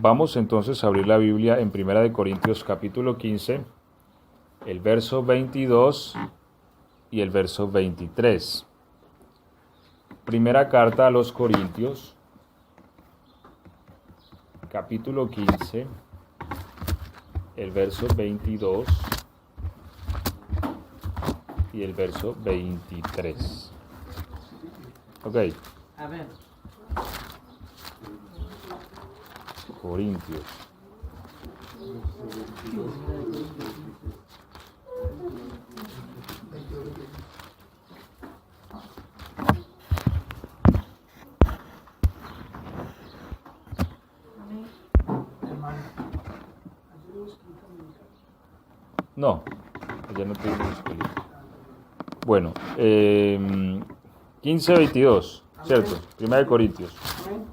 Vamos entonces a abrir la Biblia en 1 Corintios capítulo 15, el verso 22 y el verso 23. Primera carta a los Corintios, capítulo 15, el verso 22 y el verso 23. Ok. Amén. Corintios. No, ya no tengo escuela. Bueno, 15:22, ¿cierto? 1 Corintios.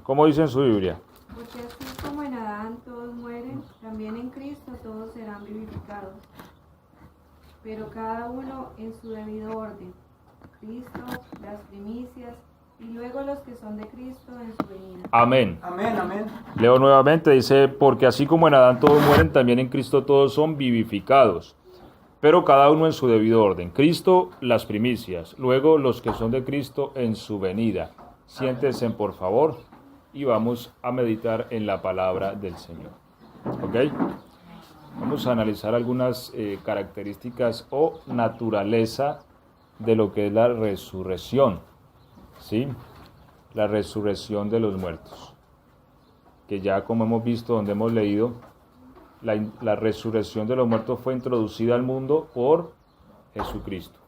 ¿Cómo dice en su Biblia? Porque así como en Adán todos mueren, también en Cristo todos serán vivificados. Pero cada uno en su debido orden. Cristo, las primicias, y luego los que son de Cristo en su venida. Amén. Amén, amén. Leo nuevamente, dice, porque así como en Adán todos mueren, también en Cristo todos son vivificados, pero cada uno en su debido orden. Cristo, las primicias, luego los que son de Cristo en su venida. Siéntense, por favor, y vamos a meditar en la palabra del Señor. ¿Ok? Vamos a analizar algunas características o naturaleza de lo que es la resurrección. ¿Sí? La resurrección de los muertos. Que ya como hemos visto, donde hemos leído, la resurrección de los muertos fue introducida al mundo por Jesucristo.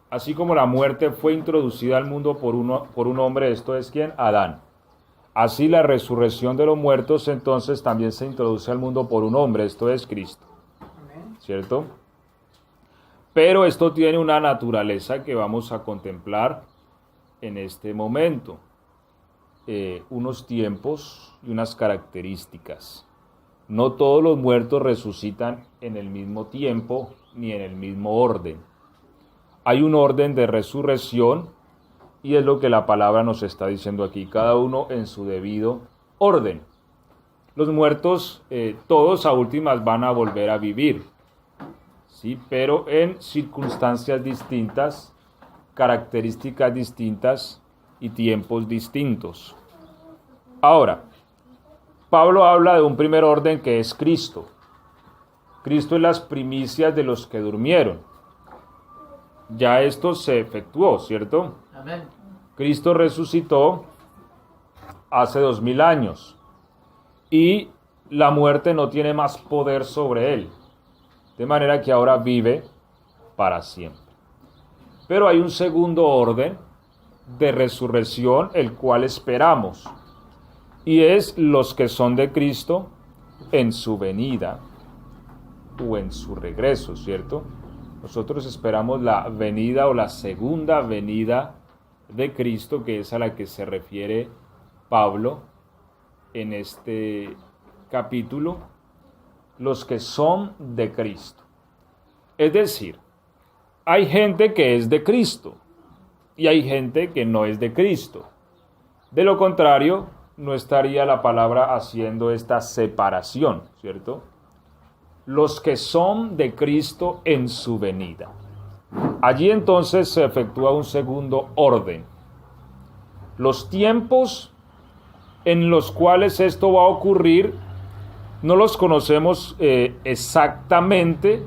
Así como la muerte fue introducida al mundo por un hombre, esto es ¿quién? Adán. Así la resurrección de los muertos entonces también se introduce al mundo por un hombre, esto es Cristo. ¿Cierto? Pero esto tiene una naturaleza que vamos a contemplar en este momento. Unos tiempos y unas características. No todos los muertos resucitan en el mismo tiempo ni en el mismo orden. Hay un orden de resurrección y es lo que la palabra nos está diciendo aquí, cada uno en su debido orden. Los muertos, todos a últimas van a volver a vivir, ¿sí? Pero en circunstancias distintas, características distintas y tiempos distintos. Ahora, Pablo habla de un primer orden que es Cristo. Cristo es las primicias de los que durmieron. Ya esto se efectuó, ¿cierto? Amén. Cristo resucitó hace 2000 años y la muerte no tiene más poder sobre él. De manera que ahora vive para siempre. Pero hay un segundo orden de resurrección, el cual esperamos. Y es los que son de Cristo en su venida o en su regreso, ¿cierto? Nosotros esperamos la venida o la segunda venida de Cristo, que es a la que se refiere Pablo en este capítulo, los que son de Cristo. Es decir, hay gente que es de Cristo y hay gente que no es de Cristo. De lo contrario, no estaría la palabra haciendo esta separación, ¿cierto? Los que son de Cristo en su venida. Allí entonces se efectúa un segundo orden. Los tiempos en los cuales esto va a ocurrir no los conocemos exactamente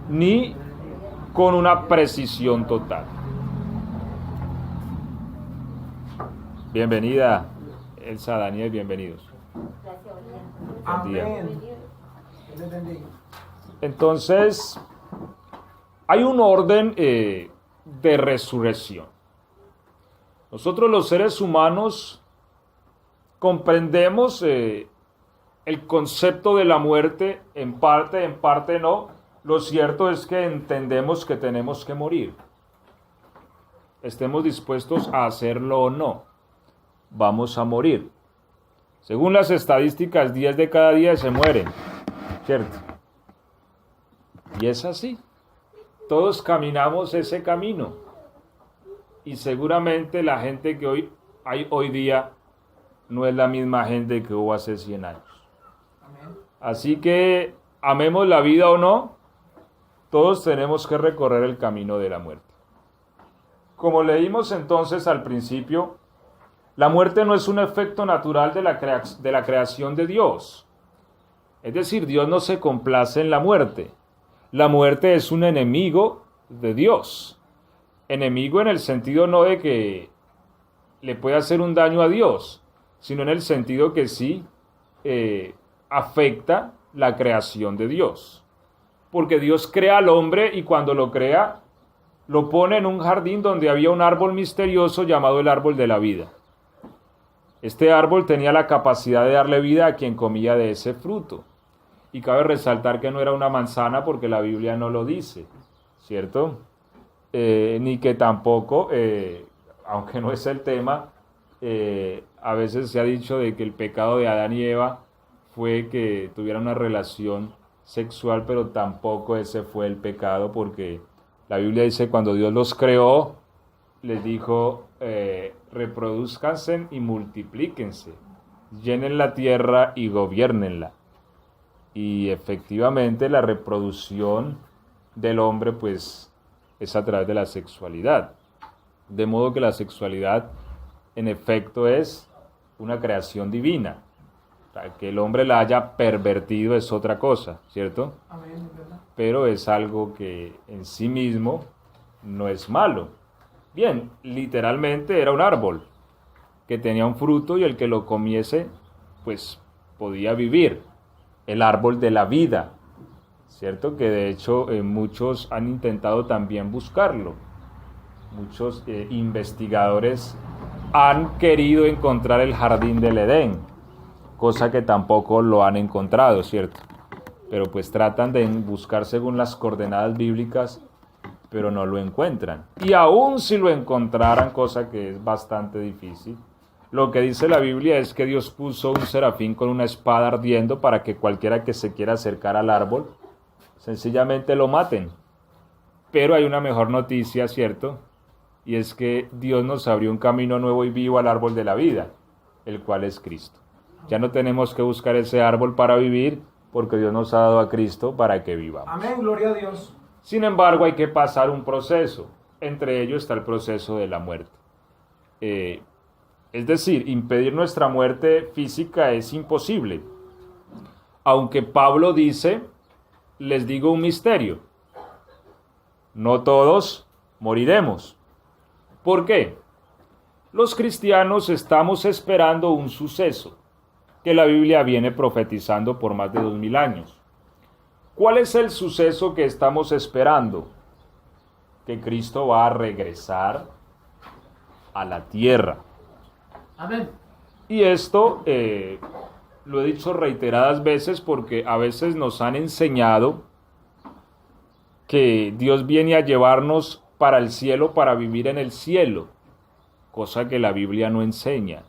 ni con una precisión total. Bienvenida, Elsa, Daniel, bienvenidos. Buen día. Amén. Entonces, hay un orden de resurrección. Nosotros los seres humanos comprendemos el concepto de la muerte en parte no. Lo cierto es que entendemos que tenemos que morir. Estemos dispuestos a hacerlo o no, vamos a morir. Según las estadísticas, 10 de cada 10 se mueren, ¿cierto? Y es así. Todos caminamos ese camino. Y seguramente la gente que hay hoy día no es la misma gente que hubo hace 100 años. Así que, amemos la vida o no, todos tenemos que recorrer el camino de la muerte. Como leímos entonces al principio, la muerte no es un efecto natural de la creación de Dios. Es decir, Dios no se complace en la muerte. La muerte es un enemigo de Dios. Enemigo en el sentido no de que le puede hacer un daño a Dios, sino en el sentido que sí afecta la creación de Dios. Porque Dios crea al hombre y cuando lo crea, lo pone en un jardín donde había un árbol misterioso llamado el árbol de la vida. Este árbol tenía la capacidad de darle vida a quien comía de ese fruto. Y cabe resaltar que no era una manzana porque la Biblia no lo dice, ¿cierto? Ni que tampoco, aunque no es el tema, a veces se ha dicho de que el pecado de Adán y Eva fue que tuvieran una relación sexual, pero tampoco ese fue el pecado porque la Biblia dice cuando Dios los creó, les dijo, reproduzcanse y multiplíquense, llenen la tierra y gobiernenla. Y efectivamente la reproducción del hombre pues es a través de la sexualidad. De modo que la sexualidad en efecto es una creación divina. O sea, que el hombre la haya pervertido es otra cosa, ¿cierto? Amén, ¿verdad? Pero es algo que en sí mismo no es malo. Bien, literalmente era un árbol que tenía un fruto y el que lo comiese pues podía vivir. El árbol de la vida, ¿cierto? Que de hecho muchos han intentado también buscarlo. Muchos investigadores han querido encontrar el jardín del Edén, cosa que tampoco lo han encontrado, ¿cierto? Pero pues tratan de buscar según las coordenadas bíblicas, pero no lo encuentran. Y aún si lo encontraran, cosa que es bastante difícil, lo que dice la Biblia es que Dios puso un serafín con una espada ardiendo para que cualquiera que se quiera acercar al árbol, sencillamente lo maten. Pero hay una mejor noticia, ¿cierto? Y es que Dios nos abrió un camino nuevo y vivo al árbol de la vida, el cual es Cristo. Ya no tenemos que buscar ese árbol para vivir, porque Dios nos ha dado a Cristo para que vivamos. Amén, gloria a Dios. Sin embargo, hay que pasar un proceso. Entre ellos está el proceso de la muerte. Es decir, impedir nuestra muerte física es imposible. Aunque Pablo dice, les digo un misterio, no todos moriremos. ¿Por qué? Los cristianos estamos esperando un suceso que la Biblia viene profetizando por más de 2000 años. ¿Cuál es el suceso que estamos esperando? Que Cristo va a regresar a la tierra. Amén. Y esto lo he dicho reiteradas veces porque a veces nos han enseñado que Dios viene a llevarnos para el cielo para vivir en el cielo, cosa que la Biblia no enseña.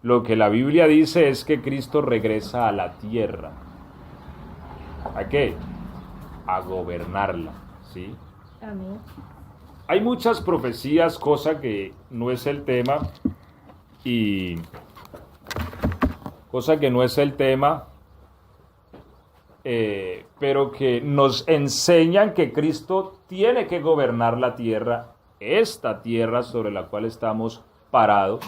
Lo que la Biblia dice es que Cristo regresa a la tierra. ¿A qué? A gobernarla, ¿sí? Amén. Hay muchas profecías, cosa que no es el tema, pero que nos enseñan que Cristo tiene que gobernar la tierra, esta tierra sobre la cual estamos parados,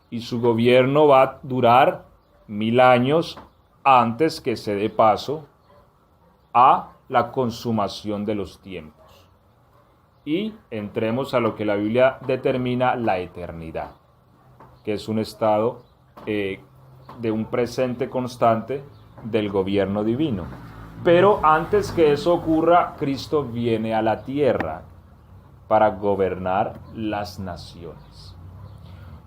y su gobierno va a durar 1000 años antes que se dé paso a la consumación de los tiempos. Y entremos a lo que la Biblia determina la eternidad, que es un estado de un presente constante del gobierno divino. Pero antes que eso ocurra, Cristo viene a la tierra para gobernar las naciones.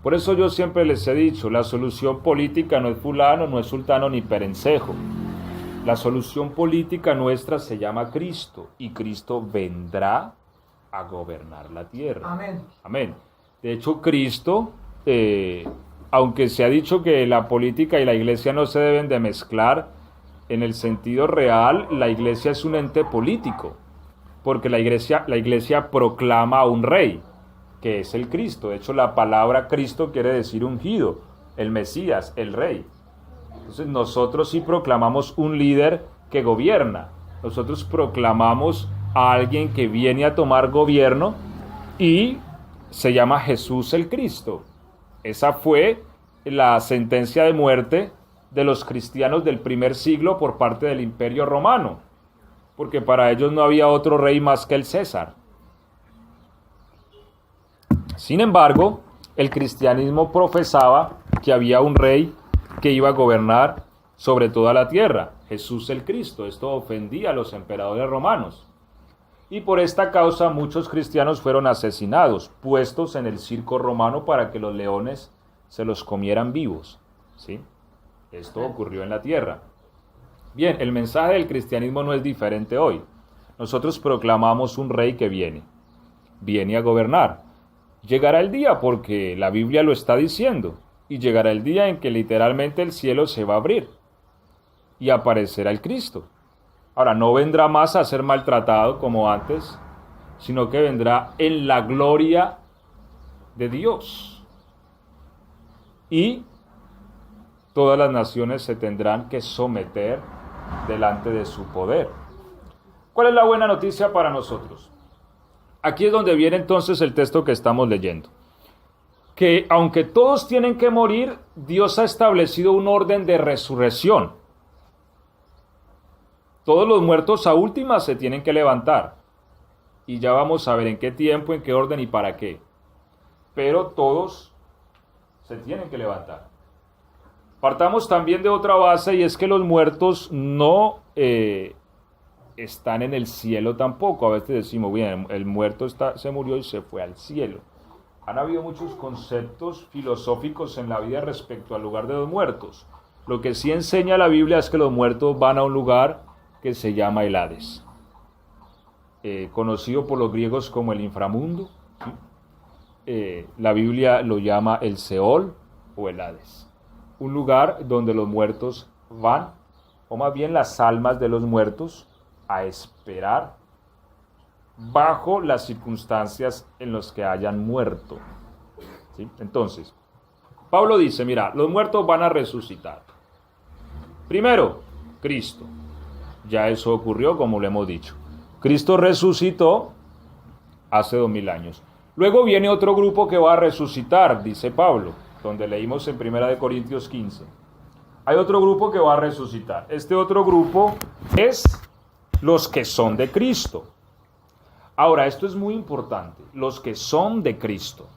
Por eso yo siempre les he dicho, la solución política no es fulano, no es sultano ni perencejo. La solución política nuestra se llama Cristo y Cristo vendrá a gobernar la tierra. Amén. Amén. De hecho, Cristo, aunque se ha dicho que la política y la iglesia no se deben de mezclar, en el sentido real, la iglesia es un ente político, porque la iglesia proclama a un rey, que es el Cristo. De hecho, la palabra Cristo quiere decir ungido, el Mesías, el rey. Entonces nosotros sí proclamamos un líder que gobierna. Nosotros proclamamos a alguien que viene a tomar gobierno y se llama Jesús el Cristo. Esa fue la sentencia de muerte de los cristianos del primer siglo por parte del Imperio Romano, porque para ellos no había otro rey más que el César. Sin embargo, el cristianismo profesaba que había un rey que iba a gobernar sobre toda la tierra, Jesús el Cristo. Esto ofendía a los emperadores romanos. Y por esta causa muchos cristianos fueron asesinados, puestos en el circo romano para que los leones se los comieran vivos. ¿Sí? Esto ocurrió en la tierra. Bien, el mensaje del cristianismo no es diferente hoy. Nosotros proclamamos un rey que viene a gobernar. Llegará el día, porque la Biblia lo está diciendo, y llegará el día en que literalmente el cielo se va a abrir y aparecerá el Cristo. Ahora, no vendrá más a ser maltratado como antes, sino que vendrá en la gloria de Dios. Y todas las naciones se tendrán que someter delante de su poder. ¿Cuál es la buena noticia para nosotros? Aquí es donde viene entonces el texto que estamos leyendo. Que aunque todos tienen que morir, Dios ha establecido un orden de resurrección. Todos los muertos a última se tienen que levantar. Y ya vamos a ver en qué tiempo, en qué orden y para qué. Pero todos se tienen que levantar. Partamos también de otra base, y es que los muertos no están en el cielo tampoco. A veces decimos, bien, el muerto se murió y se fue al cielo. Han habido muchos conceptos filosóficos en la vida respecto al lugar de los muertos. Lo que sí enseña la Biblia es que los muertos van a un lugar que se llama el Hades, conocido por los griegos como el inframundo. La Biblia lo llama el Seol o el Hades, un lugar donde los muertos van, o más bien las almas de los muertos, a esperar bajo las circunstancias en las que hayan muerto. ¿Sí? Entonces, Pablo dice, mira, los muertos van a resucitar. Primero, Cristo. Ya eso ocurrió, como lo hemos dicho. Cristo resucitó hace 2000 años. Luego viene otro grupo que va a resucitar, dice Pablo, donde leímos en 1 Corintios 15. Hay otro grupo que va a resucitar. Este otro grupo es los que son de Cristo. Ahora, esto es muy importante, los que son de Cristo.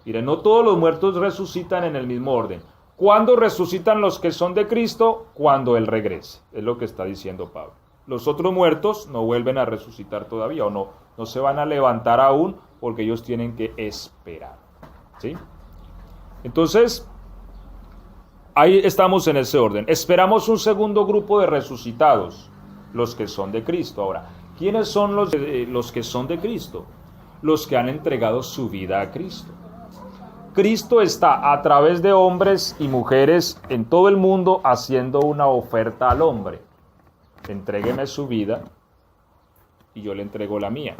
Miren, no todos los muertos resucitan en el mismo orden. ¿Cuándo resucitan los que son de Cristo? Cuando Él regrese, es lo que está diciendo Pablo. Los otros muertos no vuelven a resucitar todavía, o no se van a levantar aún, porque ellos tienen que esperar. ¿Sí? Entonces, ahí estamos en ese orden. Esperamos un segundo grupo de resucitados, los que son de Cristo. Ahora, ¿quiénes son los que son de Cristo? Los que han entregado su vida a Cristo. Cristo está a través de hombres y mujeres en todo el mundo haciendo una oferta al hombre. Entrégueme su vida y yo le entrego la mía.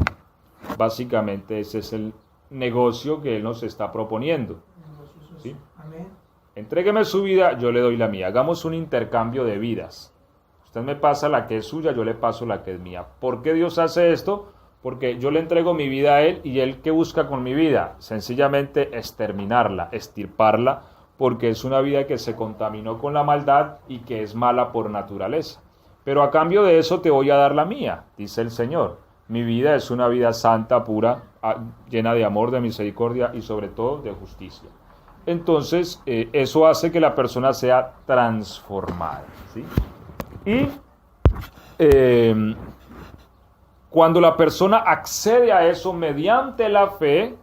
Básicamente ese es el negocio que Él nos está proponiendo. ¿Sí? Entrégueme su vida, yo le doy la mía. Hagamos un intercambio de vidas. Usted me pasa la que es suya, yo le paso la que es mía. ¿Por qué Dios hace esto? Porque yo le entrego mi vida a Él, y Él, ¿qué busca con mi vida? Sencillamente exterminarla, extirparla, porque es una vida que se contaminó con la maldad y que es mala por naturaleza. Pero a cambio de eso te voy a dar la mía, dice el Señor. Mi vida es una vida santa, pura, llena de amor, de misericordia y sobre todo de justicia. Entonces, eso hace que la persona sea transformada. ¿Sí? Y cuando la persona accede a eso mediante la fe,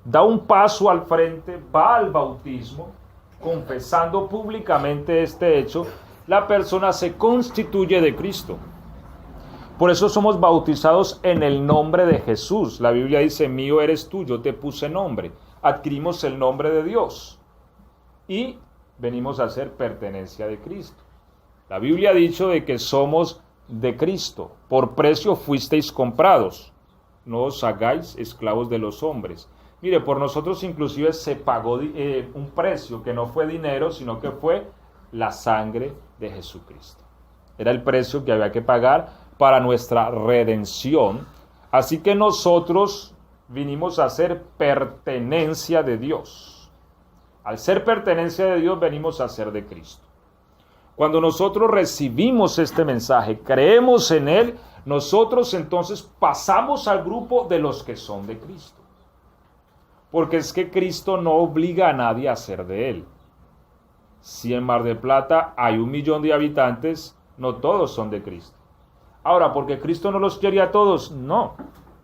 da un paso al frente, va al bautismo, confesando públicamente este hecho, la persona se constituye de Cristo. Por eso somos bautizados en el nombre de Jesús. La Biblia dice, mío eres tú, yo te puse nombre. Adquirimos el nombre de Dios y venimos a ser pertenencia de Cristo. La Biblia ha dicho de que somos de Cristo. Por precio fuisteis comprados. No os hagáis esclavos de los hombres. Mire, por nosotros inclusive se pagó un precio que no fue dinero, sino que fue la sangre de Jesucristo. Era el precio que había que pagar para nuestra redención. Así que nosotros vinimos a ser pertenencia de Dios. Al ser pertenencia de Dios, venimos a ser de Cristo. Cuando nosotros recibimos este mensaje, creemos en él, nosotros entonces pasamos al grupo de los que son de Cristo. Porque es que Cristo no obliga a nadie a ser de él. Si en Mar del Plata hay 1 millón de habitantes, no todos son de Cristo. Ahora, ¿porque Cristo no los quiere a todos? No.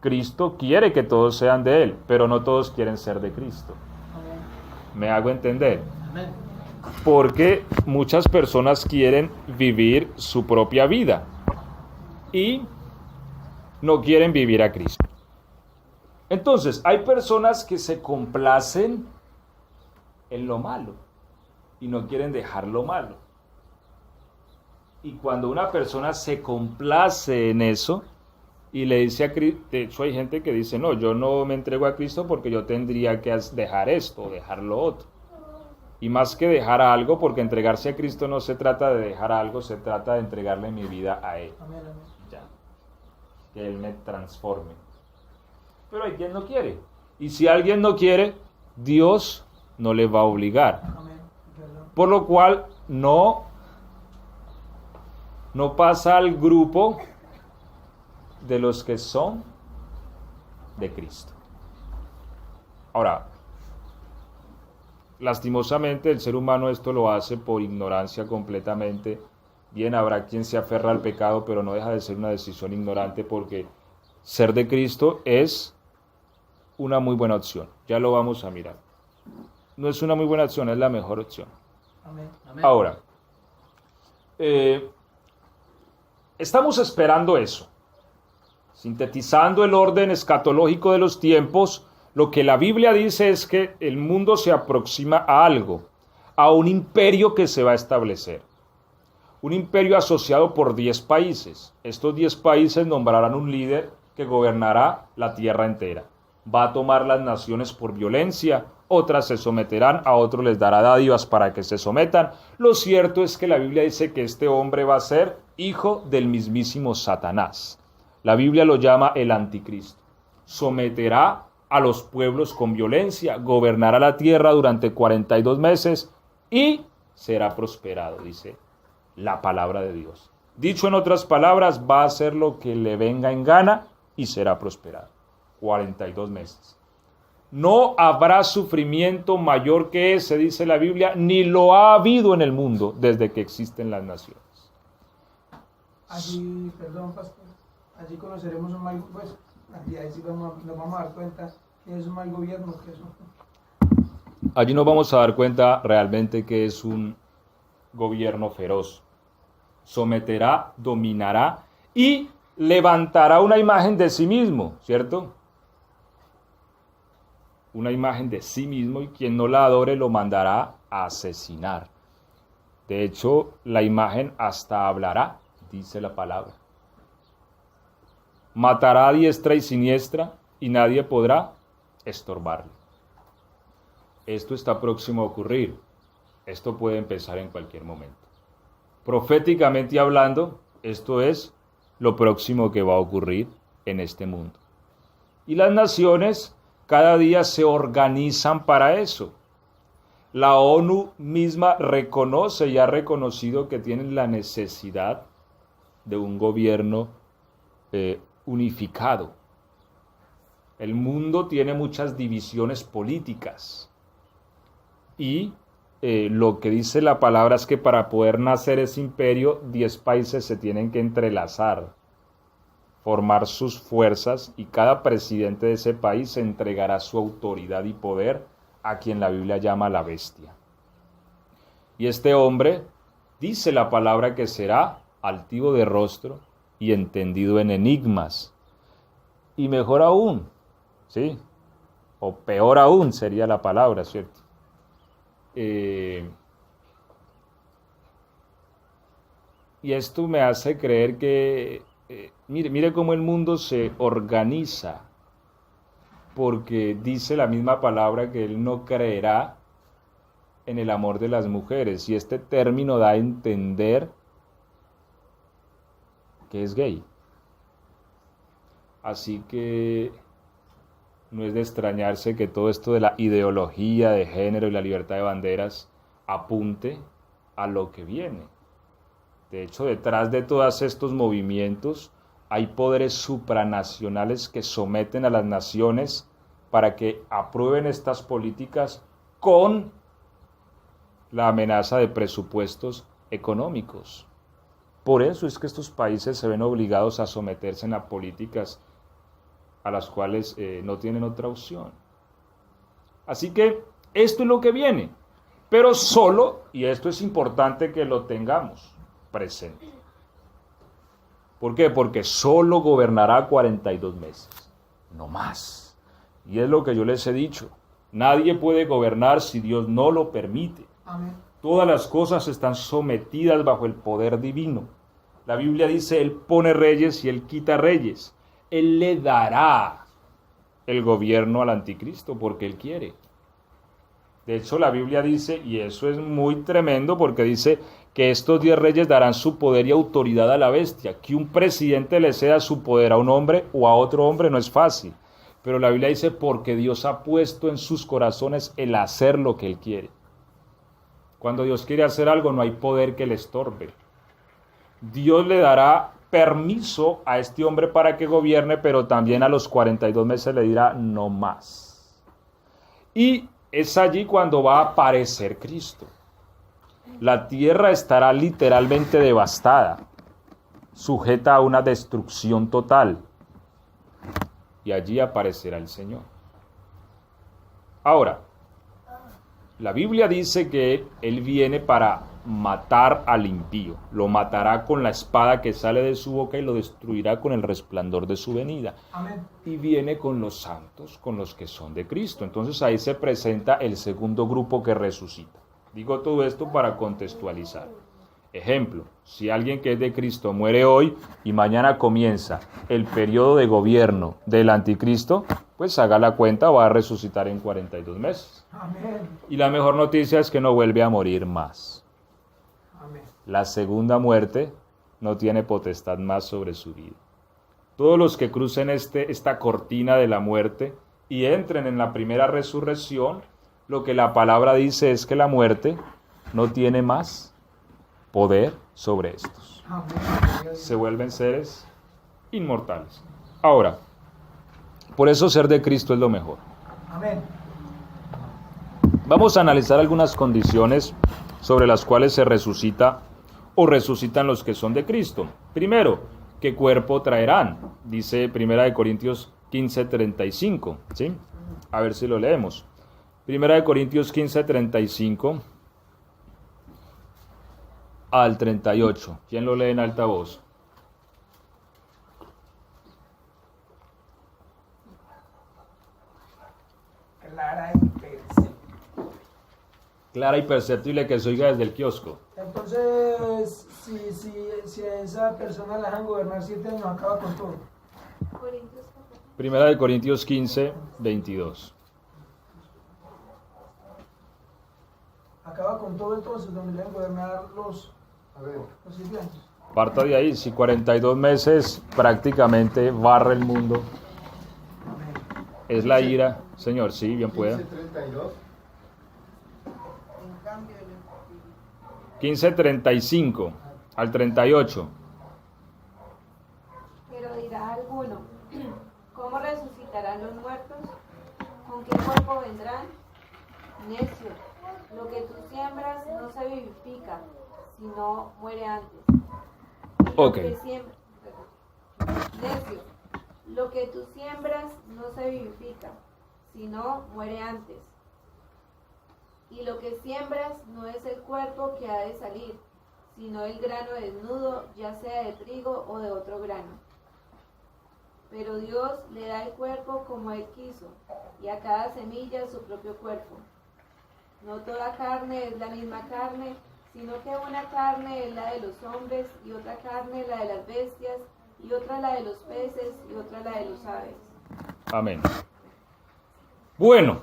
Cristo quiere que todos sean de él, pero no todos quieren ser de Cristo. ¿Me hago entender? Amén. Porque muchas personas quieren vivir su propia vida y no quieren vivir a Cristo. Entonces, hay personas que se complacen en lo malo y no quieren dejar lo malo. Y cuando una persona se complace en eso y le dice a Cristo, de hecho hay gente que dice, no, yo no me entrego a Cristo porque yo tendría que dejar esto o dejar lo otro. Y más que dejar algo, porque entregarse a Cristo no se trata de dejar algo, se trata de entregarle mi vida a Él. Amén, amén. Ya. Que Él me transforme. Pero hay quien no quiere. Y si alguien no quiere, Dios no le va a obligar. Amén. Perdón. Por lo cual no pasa al grupo de los que son de Cristo. Ahora, lastimosamente el ser humano esto lo hace por ignorancia completamente. Bien, habrá quien se aferra al pecado, pero no deja de ser una decisión ignorante, porque ser de Cristo es una muy buena opción. Ya lo vamos a mirar. No es una muy buena opción, es la mejor opción. Amén. Amén. Ahora, estamos esperando eso. Sintetizando el orden escatológico de los tiempos, lo que la Biblia dice es que el mundo se aproxima a algo, a un imperio que se va a establecer. Un imperio asociado por 10 países. Estos 10 países nombrarán un líder que gobernará la tierra entera. Va a tomar las naciones por violencia, otras se someterán, a otros les dará dádivas para que se sometan. Lo cierto es que la Biblia dice que este hombre va a ser hijo del mismísimo Satanás. La Biblia lo llama el anticristo. Someterá a los pueblos con violencia, gobernará la tierra durante 42 meses y será prosperado, dice la palabra de Dios. Dicho en otras palabras, va a hacer lo que le venga en gana y será prosperado. 42 meses. No habrá sufrimiento mayor que ese, dice la Biblia, ni lo ha habido en el mundo desde que existen las naciones. Allí, perdón, pastor, allí conoceremos un mal, pues, allí ahí sí nos vamos a dar cuenta que es un mal gobierno, que eso. Allí nos vamos a dar cuenta realmente que es un gobierno feroz. Someterá, dominará y levantará una imagen de sí mismo, ¿cierto? Una imagen de sí mismo, y quien no la adore lo mandará a asesinar. De hecho, la imagen hasta hablará, dice la palabra. Matará a diestra y siniestra y nadie podrá estorbarle. Esto está próximo a ocurrir. Esto puede empezar en cualquier momento. Proféticamente hablando, esto es lo próximo que va a ocurrir en este mundo. Y las naciones cada día se organizan para eso. La ONU misma reconoce y ha reconocido que tienen la necesidad de un gobierno unificado. El mundo tiene muchas divisiones políticas y lo que dice la palabra es que para poder nacer ese imperio, 10 países se tienen que entrelazar, formar sus fuerzas, y cada presidente de ese país entregará su autoridad y poder a quien la Biblia llama la bestia. Y este hombre, dice la palabra, que será altivo de rostro y entendido en enigmas. Y mejor aún, ¿sí? O peor aún sería la palabra, ¿cierto? Y esto me hace creer que, mire cómo el mundo se organiza porque dice la misma palabra que él no creerá en el amor de las mujeres, y este término da a entender que es gay. Así que no es de extrañarse que todo esto de la ideología de género y la libertad de banderas apunte a lo que viene. De hecho, detrás de todos estos movimientos hay poderes supranacionales que someten a las naciones para que aprueben estas políticas con la amenaza de presupuestos económicos. Por eso es que estos países se ven obligados a someterse a políticas a las cuales no tienen otra opción. Así que esto es lo que viene, pero solo, y esto es importante que lo tengamos presente. ¿Por qué? Porque solo gobernará 42 meses, no más. Y es lo que yo les he dicho, nadie puede gobernar si Dios no lo permite. Amén. Todas las cosas están sometidas bajo el poder divino. La Biblia dice, Él pone reyes y Él quita reyes. Él le dará el gobierno al anticristo porque Él quiere. De hecho, la Biblia dice, y eso es muy tremendo, porque dice que estos 10 reyes darán su poder y autoridad a la bestia. Que un presidente le ceda su poder a un hombre o a otro hombre no es fácil. Pero la Biblia dice, porque Dios ha puesto en sus corazones el hacer lo que Él quiere. Cuando Dios quiere hacer algo, no hay poder que le estorbe. Dios le dará permiso a este hombre para que gobierne, pero también a los 42 meses le dirá no más. Y es allí cuando va a aparecer Cristo. La tierra estará literalmente devastada, sujeta a una destrucción total. Y allí aparecerá el Señor. Ahora, la Biblia dice que Él viene para matar al impío. Lo matará con la espada que sale de su boca y lo destruirá con el resplandor de su venida. Amén. Y viene con los santos, con los que son de Cristo. Entonces ahí se presenta el segundo grupo que resucita. Digo todo esto para contextualizar. Ejemplo, si alguien que es de Cristo muere hoy y mañana comienza el periodo de gobierno del anticristo, pues haga la cuenta, va a resucitar en 42 meses. Amén. Y la mejor noticia es que no vuelve a morir más. Amén. La segunda muerte no tiene potestad más sobre su vida. Todos los que crucen esta cortina de la muerte y entren en la primera resurrección, lo que la palabra dice es que la muerte no tiene más poder sobre estos. Amén. Se vuelven seres inmortales. Ahora, por eso ser de Cristo es lo mejor. Amén. Vamos a analizar algunas condiciones sobre las cuales se resucita o resucitan los que son de Cristo. Primero, ¿qué cuerpo traerán? Dice 1 Corintios 15:35, ¿sí? A ver si lo leemos. 1 Corintios 15:35 al 38. ¿Quién lo lee en alta voz? Clara y perceptible. Clara y perceptible que se oiga desde el kiosco. Entonces, si a esa persona la dejan gobernar 7 años, acaba con todo. Corintios 1 Corintios 15:22. Acaba con todo entonces, donde le dejan gobernar los 7 años. Parta de ahí, si 42 meses prácticamente barre el mundo, Amén. es la ira. Señor, sí, bien pueda. 15:35 al 38. Pero dirá alguno, ¿cómo resucitarán los muertos? ¿Con qué cuerpo vendrán? Necio, lo que tú siembras no se vivifica, sino muere antes. Y lo Ok. que Necio, lo que tú siembras no se vivifica, sino muere antes. Y lo que siembras no es el cuerpo que ha de salir, sino el grano desnudo, ya sea de trigo o de otro grano. Pero Dios le da el cuerpo como Él quiso, y a cada semilla su propio cuerpo. No toda carne es la misma carne, sino que una carne es la de los hombres, y otra carne la de las bestias, y otra la de los peces, y otra la de los aves. Amén. Bueno,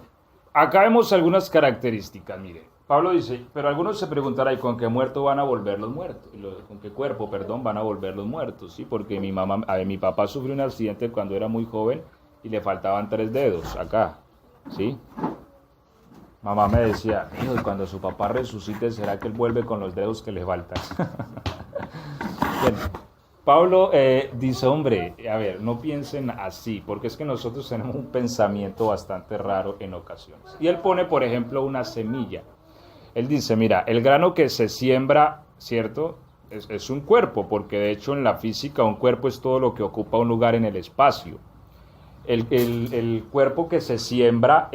acá vemos algunas características, mire. Pablo dice, pero algunos se preguntarán, ¿y con qué muerto van a volver los muertos? ¿Con qué cuerpo, perdón, van a volver los muertos? Sí, porque mi papá sufrió un accidente cuando era muy joven y le faltaban 3 dedos acá, ¿sí? Mamá me decía, hijo, y cuando su papá resucite, ¿será que él vuelve con los dedos que le faltan? Bien, Pablo dice, hombre, a ver, no piensen así, porque es que nosotros tenemos un pensamiento bastante raro en ocasiones. Y él pone, por ejemplo, una semilla. Él dice, mira, el grano que se siembra, ¿cierto? Es un cuerpo, porque de hecho en la física un cuerpo es todo lo que ocupa un lugar en el espacio. El cuerpo que se siembra,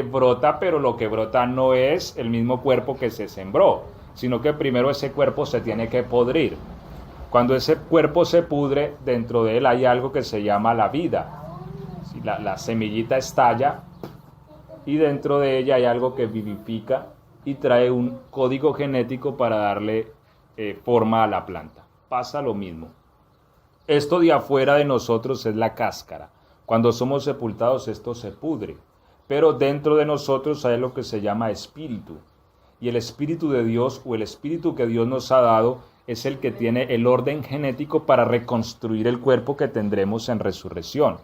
brota, pero lo que brota no es el mismo cuerpo que se sembró, sino que primero ese cuerpo se tiene que podrir. Cuando ese cuerpo se pudre, dentro de él hay algo que se llama la vida. ¿Sí? La semillita estalla y dentro de ella hay algo que vivifica y trae un código genético para darle forma a la planta. Pasa lo mismo. Esto de afuera de nosotros es la cáscara. Cuando somos sepultados esto se pudre, pero dentro de nosotros hay lo que se llama espíritu. Y el espíritu de Dios o el espíritu que Dios nos ha dado es el que tiene el orden genético para reconstruir el cuerpo que tendremos en resurrección.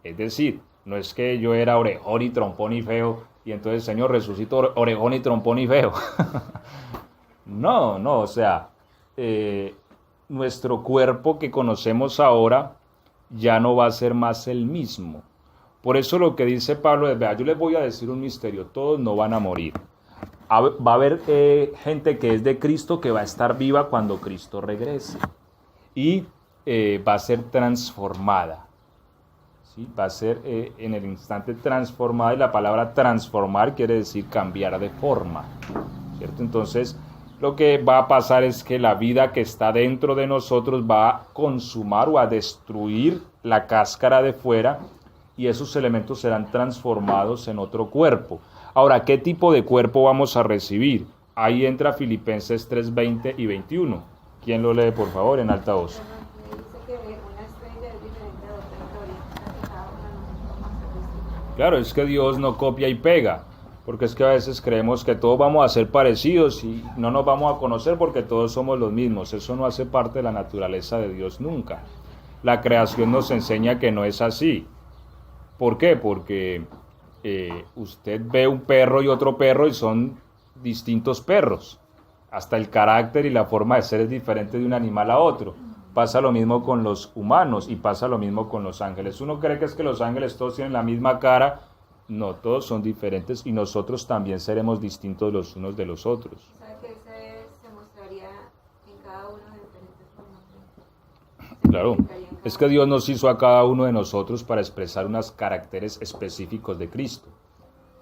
Es decir, no es que yo era orejón y trompón y feo y entonces Señor resucito orejón y trompón y feo. No, o sea, nuestro cuerpo que conocemos ahora ya no va a ser más el mismo. Por eso lo que dice Pablo es, vea, yo les voy a decir un misterio, todos no van a morir. Va a haber gente que es de Cristo que va a estar viva cuando Cristo regrese y va a ser transformada. ¿Sí? Va a ser en el instante transformada y la palabra transformar quiere decir cambiar de forma, ¿cierto? Entonces lo que va a pasar es que la vida que está dentro de nosotros va a consumar o a destruir la cáscara de fuera y esos elementos serán transformados en otro cuerpo. Ahora, ¿qué tipo de cuerpo vamos a recibir? Ahí entra Filipenses 3:20 y 21. ¿Quién lo lee, por favor, en alta voz? Claro, es que Dios no copia y pega, porque es que a veces creemos que todos vamos a ser parecidos y no nos vamos a conocer porque todos somos los mismos. Eso no hace parte de la naturaleza de Dios nunca. La creación nos enseña que no es así. ¿Por qué? Porque usted ve un perro y otro perro y son distintos perros. Hasta el carácter y la forma de ser es diferente de un animal a otro. Pasa lo mismo con los humanos y pasa lo mismo con los ángeles. Uno cree que es que los ángeles todos tienen la misma cara. No, todos son diferentes y nosotros también seremos distintos los unos de los otros. O sea, que se mostraría en cada uno de diferentes formas. Claro, es que Dios nos hizo a cada uno de nosotros para expresar unos caracteres específicos de Cristo.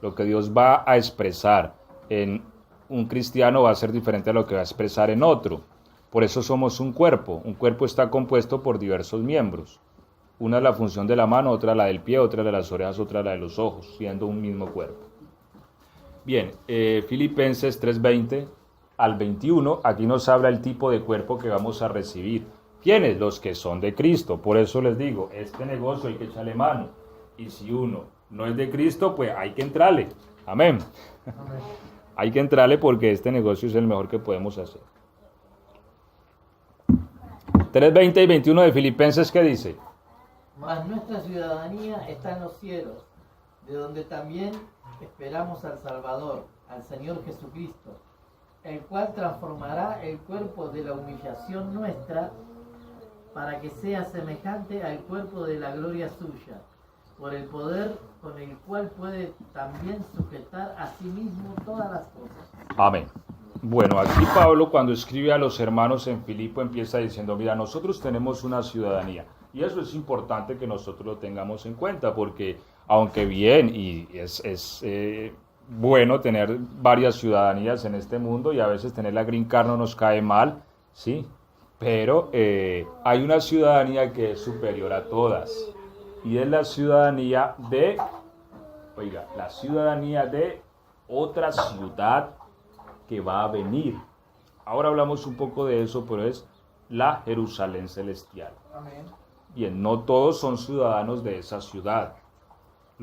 Lo que Dios va a expresar en un cristiano va a ser diferente a lo que va a expresar en otro. Por eso somos un cuerpo. Un cuerpo está compuesto por diversos miembros. Una es la función de la mano, otra la del pie, otra de las orejas, otra la de los ojos, siendo un mismo cuerpo. Bien, Filipenses 3:20 al 21, aquí nos habla el tipo de cuerpo que vamos a recibir. ¿Quiénes? Los que son de Cristo. Por eso les digo, este negocio hay que echarle mano. Y si uno no es de Cristo, pues hay que entrarle. Amén. Hay que entrarle porque este negocio es el mejor que podemos hacer. 3:20 y 21 de Filipenses, ¿qué dice? Mas nuestra ciudadanía está en los cielos, de donde también esperamos al Salvador, al Señor Jesucristo, el cual transformará el cuerpo de la humillación nuestra para que sea semejante al cuerpo de la gloria suya, por el poder con el cual puede también sujetar a sí mismo todas las cosas. Amén. Bueno, aquí Pablo cuando escribe a los hermanos en Filipo empieza diciendo, mira, nosotros tenemos una ciudadanía. Y eso es importante que nosotros lo tengamos en cuenta, porque aunque bien, y es bueno tener varias ciudadanías en este mundo, y a veces tener la green card no nos cae mal, ¿sí? Pero hay una ciudadanía que es superior a todas, y es la ciudadanía de, la ciudadanía de otra ciudad que va a venir. Ahora hablamos un poco de eso, pero es la Jerusalén celestial. Amén. Bien, no todos son ciudadanos de esa ciudad.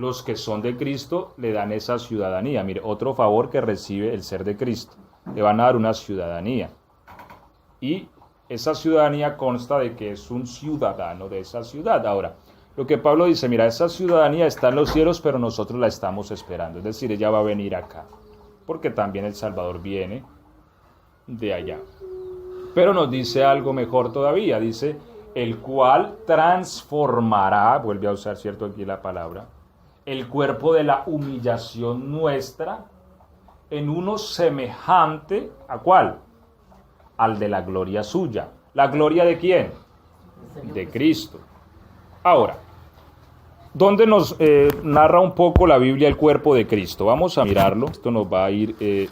los que son de Cristo le dan esa ciudadanía. Mire, otro favor que recibe el ser de Cristo. Le van a dar una ciudadanía. Y esa ciudadanía consta de que es un ciudadano de esa ciudad. Ahora, lo que Pablo dice, mira, esa ciudadanía está en los cielos, pero nosotros la estamos esperando. Es decir, ella va a venir acá, porque también el Salvador viene de allá. Pero nos dice algo mejor todavía, dice, el cual transformará, vuelve a usar, cierto, aquí la palabra, el cuerpo de la humillación nuestra en uno semejante, ¿a cuál? Al de la gloria suya. ¿La gloria de quién? De Cristo. Ahora, ¿dónde nos narra un poco la Biblia el cuerpo de Cristo? Vamos a mirarlo. Esto nos va a ir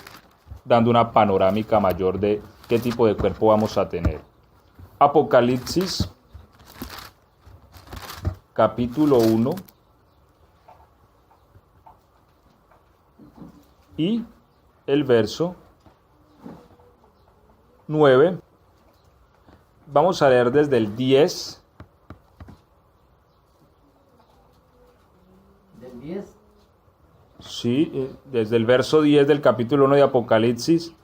dando una panorámica mayor de qué tipo de cuerpo vamos a tener. Apocalipsis, capítulo 1. Y el verso 9. Vamos a leer desde el 10. ¿Del 10? Sí, desde el verso 10 del capítulo 1 de Apocalipsis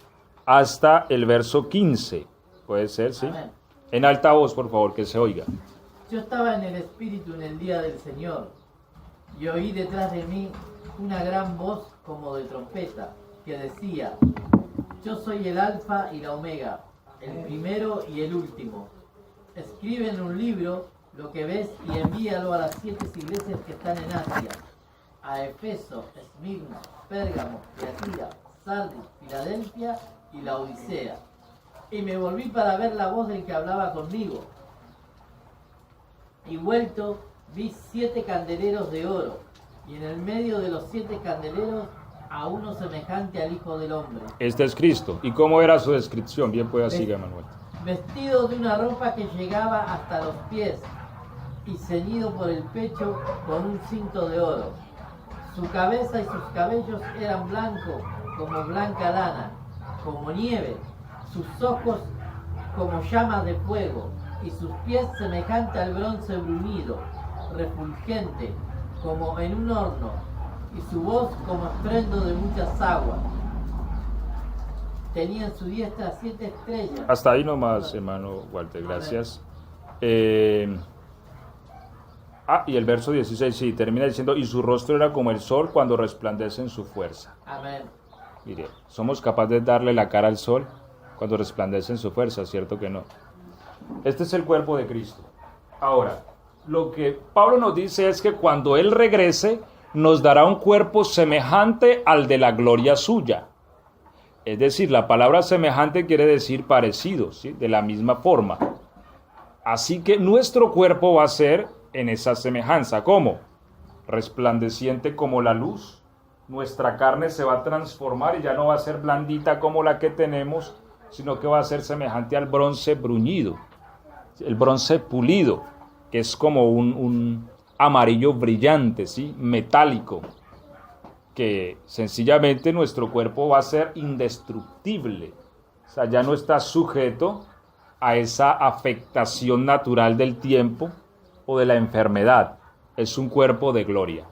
hasta el verso 15. Puede ser, sí. Amén. En alta voz, por favor, que se oiga. Yo estaba en el Espíritu en el día del Señor, y oí detrás de mí una gran voz como de trompeta, que decía, yo soy el Alfa y la Omega, el primero y el último. Escribe en un libro lo que ves y envíalo a las 7 iglesias que están en Asia, a Efeso, Esmirna, Pérgamo, Tiatira, Sardis, Filadelfia y la Odisea. Y me volví para ver la voz del que hablaba conmigo. Y vuelto, vi 7 candeleros de oro, y en el medio de los 7 candeleros a uno semejante al Hijo del Hombre. Este es Cristo. ¿Y cómo era su descripción? Bien, pueda siga, Manuel. Vestido de una ropa que llegaba hasta los pies, y ceñido por el pecho con un cinto de oro. Su cabeza y sus cabellos eran blancos como blanca lana, como nieve, sus ojos como llamas de fuego, y sus pies semejante al bronce bruñido, refulgente, como en un horno, y su voz como estruendo de muchas aguas. Tenía en su diestra 7 estrellas. Hasta ahí nomás, hermano Walter, gracias. Y el verso 16, sí, termina diciendo, y su rostro era como el sol cuando resplandece en su fuerza. Amén. Mire, ¿somos capaces de darle la cara al sol cuando resplandece en su fuerza? ¿Cierto que no? Este es el cuerpo de Cristo. Ahora, lo que Pablo nos dice es que cuando Él regrese, nos dará un cuerpo semejante al de la gloria suya. Es decir, la palabra semejante quiere decir parecido, ¿sí? De la misma forma. Así que nuestro cuerpo va a ser en esa semejanza. ¿Cómo? Resplandeciente como la luz. Nuestra carne se va a transformar y ya no va a ser blandita como la que tenemos, sino que va a ser semejante al bronce bruñido, el bronce pulido, que es como un amarillo brillante, ¿sí? Metálico, que sencillamente nuestro cuerpo va a ser indestructible. O sea, ya no está sujeto a esa afectación natural del tiempo o de la enfermedad. Es un cuerpo de gloria,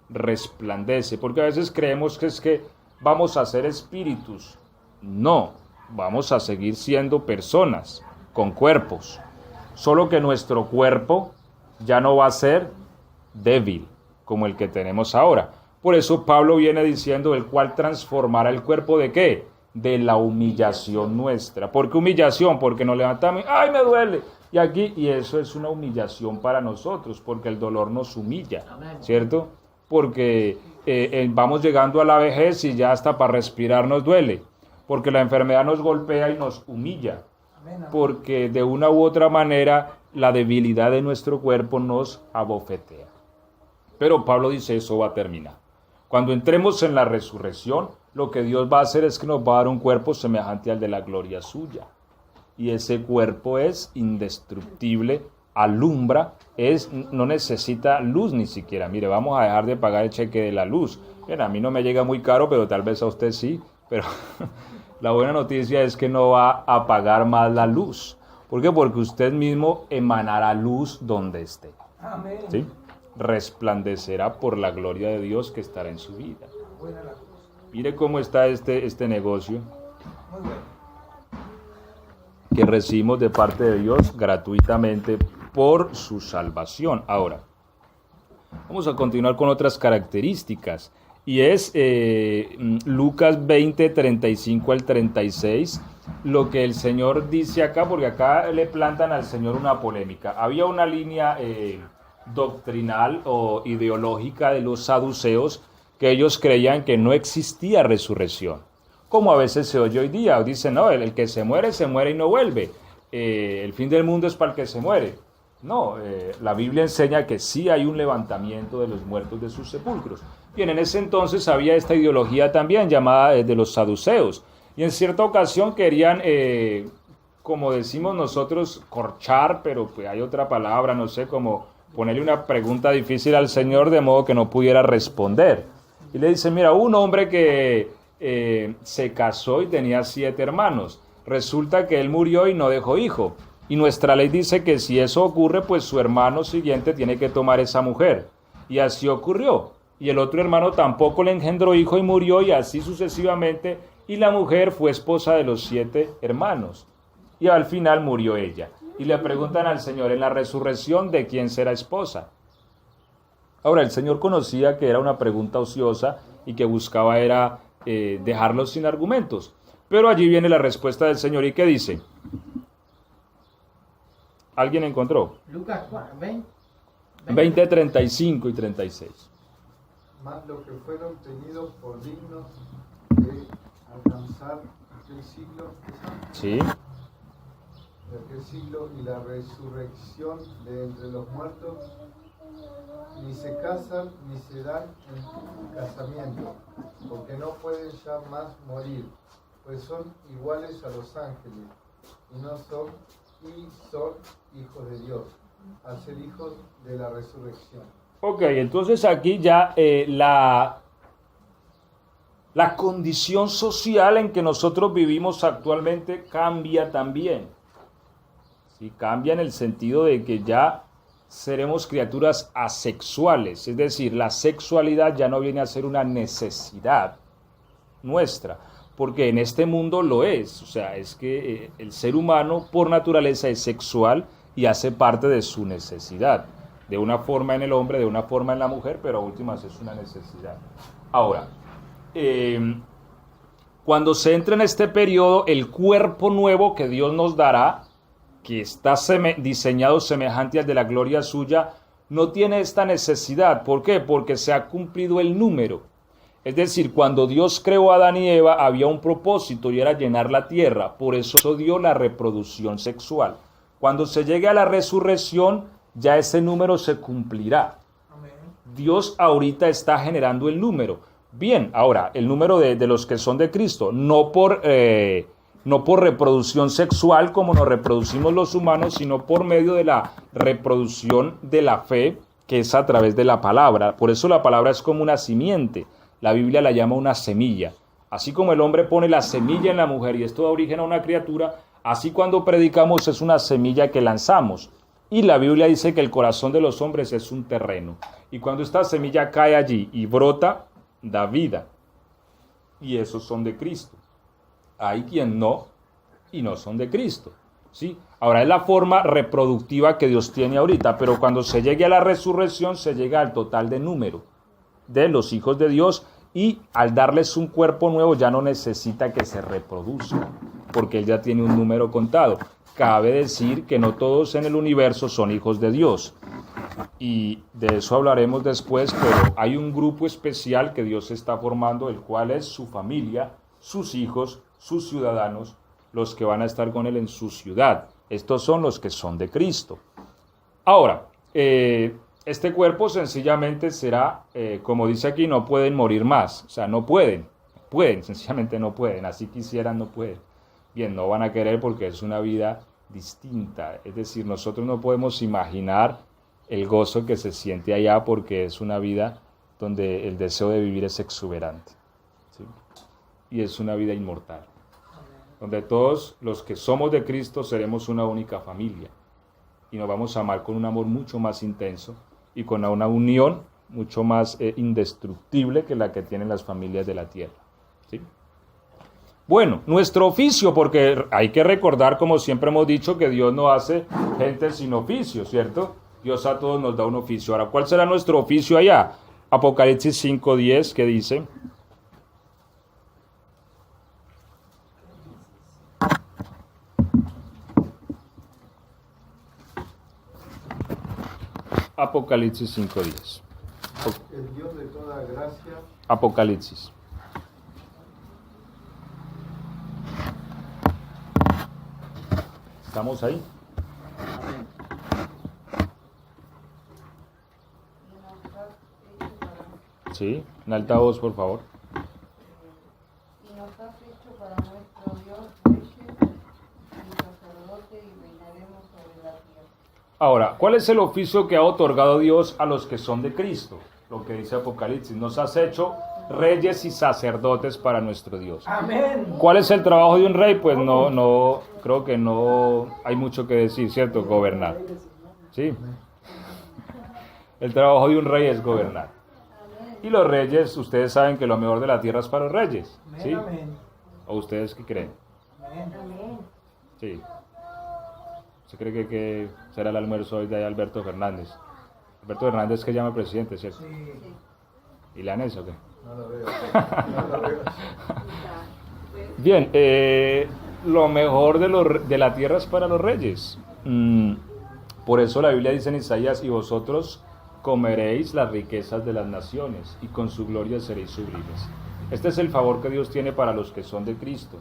resplandece, porque a veces creemos que es que vamos a ser espíritus. No, vamos a seguir siendo personas con cuerpos, solo que nuestro cuerpo ya no va a ser débil como el que tenemos ahora. Por eso Pablo viene diciendo, el cual transformará el cuerpo ¿de qué? De la humillación nuestra. ¿Por qué humillación? Porque nos levantamos, ¡ay, me duele! Y eso es una humillación para nosotros, porque el dolor nos humilla, ¿cierto? Porque vamos llegando a la vejez y ya hasta para respirar nos duele, porque la enfermedad nos golpea y nos humilla, porque de una u otra manera la debilidad de nuestro cuerpo nos abofetea. Pero Pablo dice, eso va a terminar. Cuando entremos en la resurrección, lo que Dios va a hacer es que nos va a dar un cuerpo semejante al de la gloria suya. Y ese cuerpo es indestructible, alumbra, no necesita luz ni siquiera. Mire, vamos a dejar de pagar el cheque de la luz. Bien, a mí no me llega muy caro, pero tal vez a usted sí. Pero la buena noticia es que no va a pagar más la luz. ¿Por qué? Porque usted mismo emanará luz donde esté. Amén. ¿Sí? resplandecerá por la gloria de Dios que estará en su vida. Buena la cruz. Mire cómo está este negocio Muy bueno. que recibimos de parte de Dios gratuitamente por su salvación. Ahora, vamos a continuar con otras características. Y es Lucas 20, 35 al 36, lo que el Señor dice acá, porque acá le plantan al Señor una polémica. Había una línea doctrinal o ideológica de los saduceos que ellos creían que no existía resurrección. Como a veces se oye hoy día, dicen, no, el que se muere y no vuelve. El fin del mundo es para el que se muere. No, la Biblia enseña que sí hay un levantamiento de los muertos de sus sepulcros. Bien, en ese entonces había esta ideología también llamada de los saduceos. Y en cierta ocasión querían, como decimos nosotros, corchar, pero pues hay otra palabra, no sé, como ponerle una pregunta difícil al Señor de modo que no pudiera responder. Y le dicen, mira, un hombre que se casó y tenía 7 hermanos. Resulta que él murió y no dejó hijo. Y nuestra ley dice que si eso ocurre, pues su hermano siguiente tiene que tomar esa mujer. Y así ocurrió. Y el otro hermano tampoco le engendró hijo y murió, y así sucesivamente. Y la mujer fue esposa de los 7 hermanos. Y al final murió ella. Y le preguntan al Señor, en la resurrección, ¿de quién será esposa? Ahora, el Señor conocía que era una pregunta ociosa y que buscaba era dejarlos sin argumentos. Pero allí viene la respuesta del Señor. ¿Y qué dice? ¿Alguien encontró? Lucas 20, 35 y 36. Más los que fueron tenidos por dignos de alcanzar aquel siglo, Sí. de aquel siglo y la resurrección de entre los muertos, ni se casan ni se dan en casamiento, porque no pueden ya más morir, pues son iguales a los ángeles, y son hijos de Dios, al ser hijos de la resurrección. Ok, entonces aquí ya la condición social en que nosotros vivimos actualmente cambia también. Sí, cambia en el sentido de que ya seremos criaturas asexuales, es decir, la sexualidad ya no viene a ser una necesidad nuestra, porque en este mundo lo es, o sea, es que el ser humano por naturaleza es sexual y hace parte de su necesidad, de una forma en el hombre, de una forma en la mujer, pero a últimas es una necesidad. Ahora, cuando se entra en este periodo, el cuerpo nuevo que Dios nos dará, que está diseñado semejante al de la gloria suya, no tiene esta necesidad. ¿Por qué? Porque se ha cumplido el número. Es decir, cuando Dios creó a Adán y Eva, había un propósito y era llenar la tierra. Por eso dio la reproducción sexual. Cuando se llegue a la resurrección, ya ese número se cumplirá. Amén. Dios ahorita está generando el número. Bien, ahora, el número de los que son de Cristo, no por reproducción sexual como nos reproducimos los humanos, sino por medio de la reproducción de la fe, que es a través de la palabra. Por eso la palabra es como una simiente. La Biblia la llama una semilla. Así como el hombre pone la semilla en la mujer y esto da origen a una criatura, así cuando predicamos es una semilla que lanzamos. Y la Biblia dice que el corazón de los hombres es un terreno. Y cuando esta semilla cae allí y brota, da vida. Y esos son de Cristo. Hay quien no, y no son de Cristo. ¿Sí? Ahora es la forma reproductiva que Dios tiene ahorita, pero cuando se llegue a la resurrección, se llega al total de número de los hijos de Dios, y al darles un cuerpo nuevo ya no necesita que se reproduzcan, porque Él ya tiene un número contado. Cabe decir que no todos en el universo son hijos de Dios, y de eso hablaremos después, pero hay un grupo especial que Dios está formando, el cual es su familia, sus hijos, sus ciudadanos, los que van a estar con Él en su ciudad. Estos son los que son de Cristo. Ahora, este cuerpo sencillamente será, como dice aquí, no pueden morir más. O sea, no pueden, sencillamente no pueden. Así quisieran, no pueden. Bien, no van a querer porque es una vida distinta. Es decir, nosotros no podemos imaginar el gozo que se siente allá porque es una vida donde el deseo de vivir es exuberante. ¿Sí? Y es una vida inmortal. Donde todos los que somos de Cristo seremos una única familia. Y nos vamos a amar con un amor mucho más intenso y con una unión mucho más indestructible que la que tienen las familias de la tierra. ¿Sí? Bueno, nuestro oficio, porque hay que recordar, como siempre hemos dicho, que Dios no hace gente sin oficio, ¿cierto? Dios a todos nos da un oficio. Ahora, ¿cuál será nuestro oficio allá? Apocalipsis 5:10, ¿qué dice? Apocalipsis 5:10. El Dios de toda gracia, Apocalipsis. ¿Estamos ahí? Sí, en alta voz, por favor. Y nos has hecho para nuestro Dios reyes y sacerdote y reinaremos sobre la tierra. Ahora, ¿cuál es el oficio que ha otorgado Dios a los que son de Cristo? Lo que dice Apocalipsis, nos has hecho reyes y sacerdotes para nuestro Dios. Amén. ¿Cuál es el trabajo de un rey? Pues no, creo que no hay mucho que decir, ¿cierto? Gobernar. ¿Sí? El trabajo de un rey es gobernar. Y los reyes, ustedes saben que lo mejor de la tierra es para los reyes, ¿sí? Amén. ¿O ustedes qué creen? Amén. Sí. ¿Usted cree que será el almuerzo hoy de Alberto Fernández? Alberto Fernández que llama presidente, ¿cierto? Sí. ¿Y le han eso o qué? no lo veo. No lo veo. Bien, lo mejor de la tierra es para los reyes. Por eso la Biblia dice en Isaías, y vosotros comeréis las riquezas de las naciones, y con su gloria seréis sublimes. Este es el favor que Dios tiene para los que son de Cristo.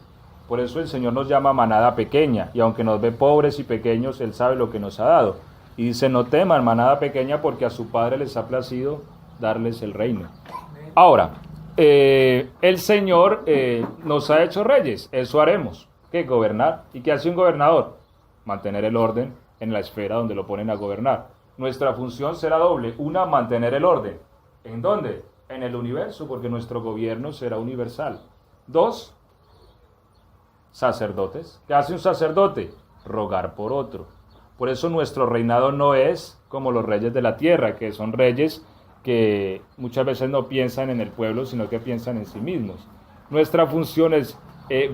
Por eso el Señor nos llama manada pequeña, y aunque nos ve pobres y pequeños, Él sabe lo que nos ha dado. Y dice, no teman, manada pequeña, porque a su Padre les ha placido darles el reino. Ahora, el Señor nos ha hecho reyes, eso haremos. ¿Qué? Gobernar. ¿Y qué hace un gobernador? Mantener el orden en la esfera donde lo ponen a gobernar. Nuestra función será doble. Una, mantener el orden. ¿En dónde? En el universo, porque nuestro gobierno será universal. Dos, sacerdotes. ¿Qué hace un sacerdote? Rogar por otro. Por eso nuestro reinado no es como los reyes de la tierra, que son reyes que muchas veces no piensan en el pueblo, sino que piensan en sí mismos. Nuestra función es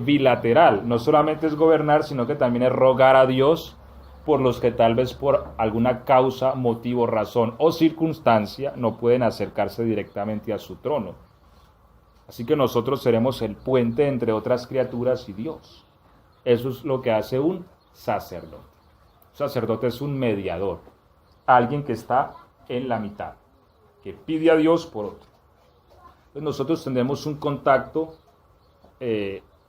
bilateral, no solamente es gobernar, sino que también es rogar a Dios por los que tal vez por alguna causa, motivo, razón o circunstancia no pueden acercarse directamente a su trono. Así que nosotros seremos el puente entre otras criaturas y Dios. Eso es lo que hace un sacerdote. Un sacerdote es un mediador, alguien que está en la mitad, que pide a Dios por otro. Entonces nosotros tendremos un contacto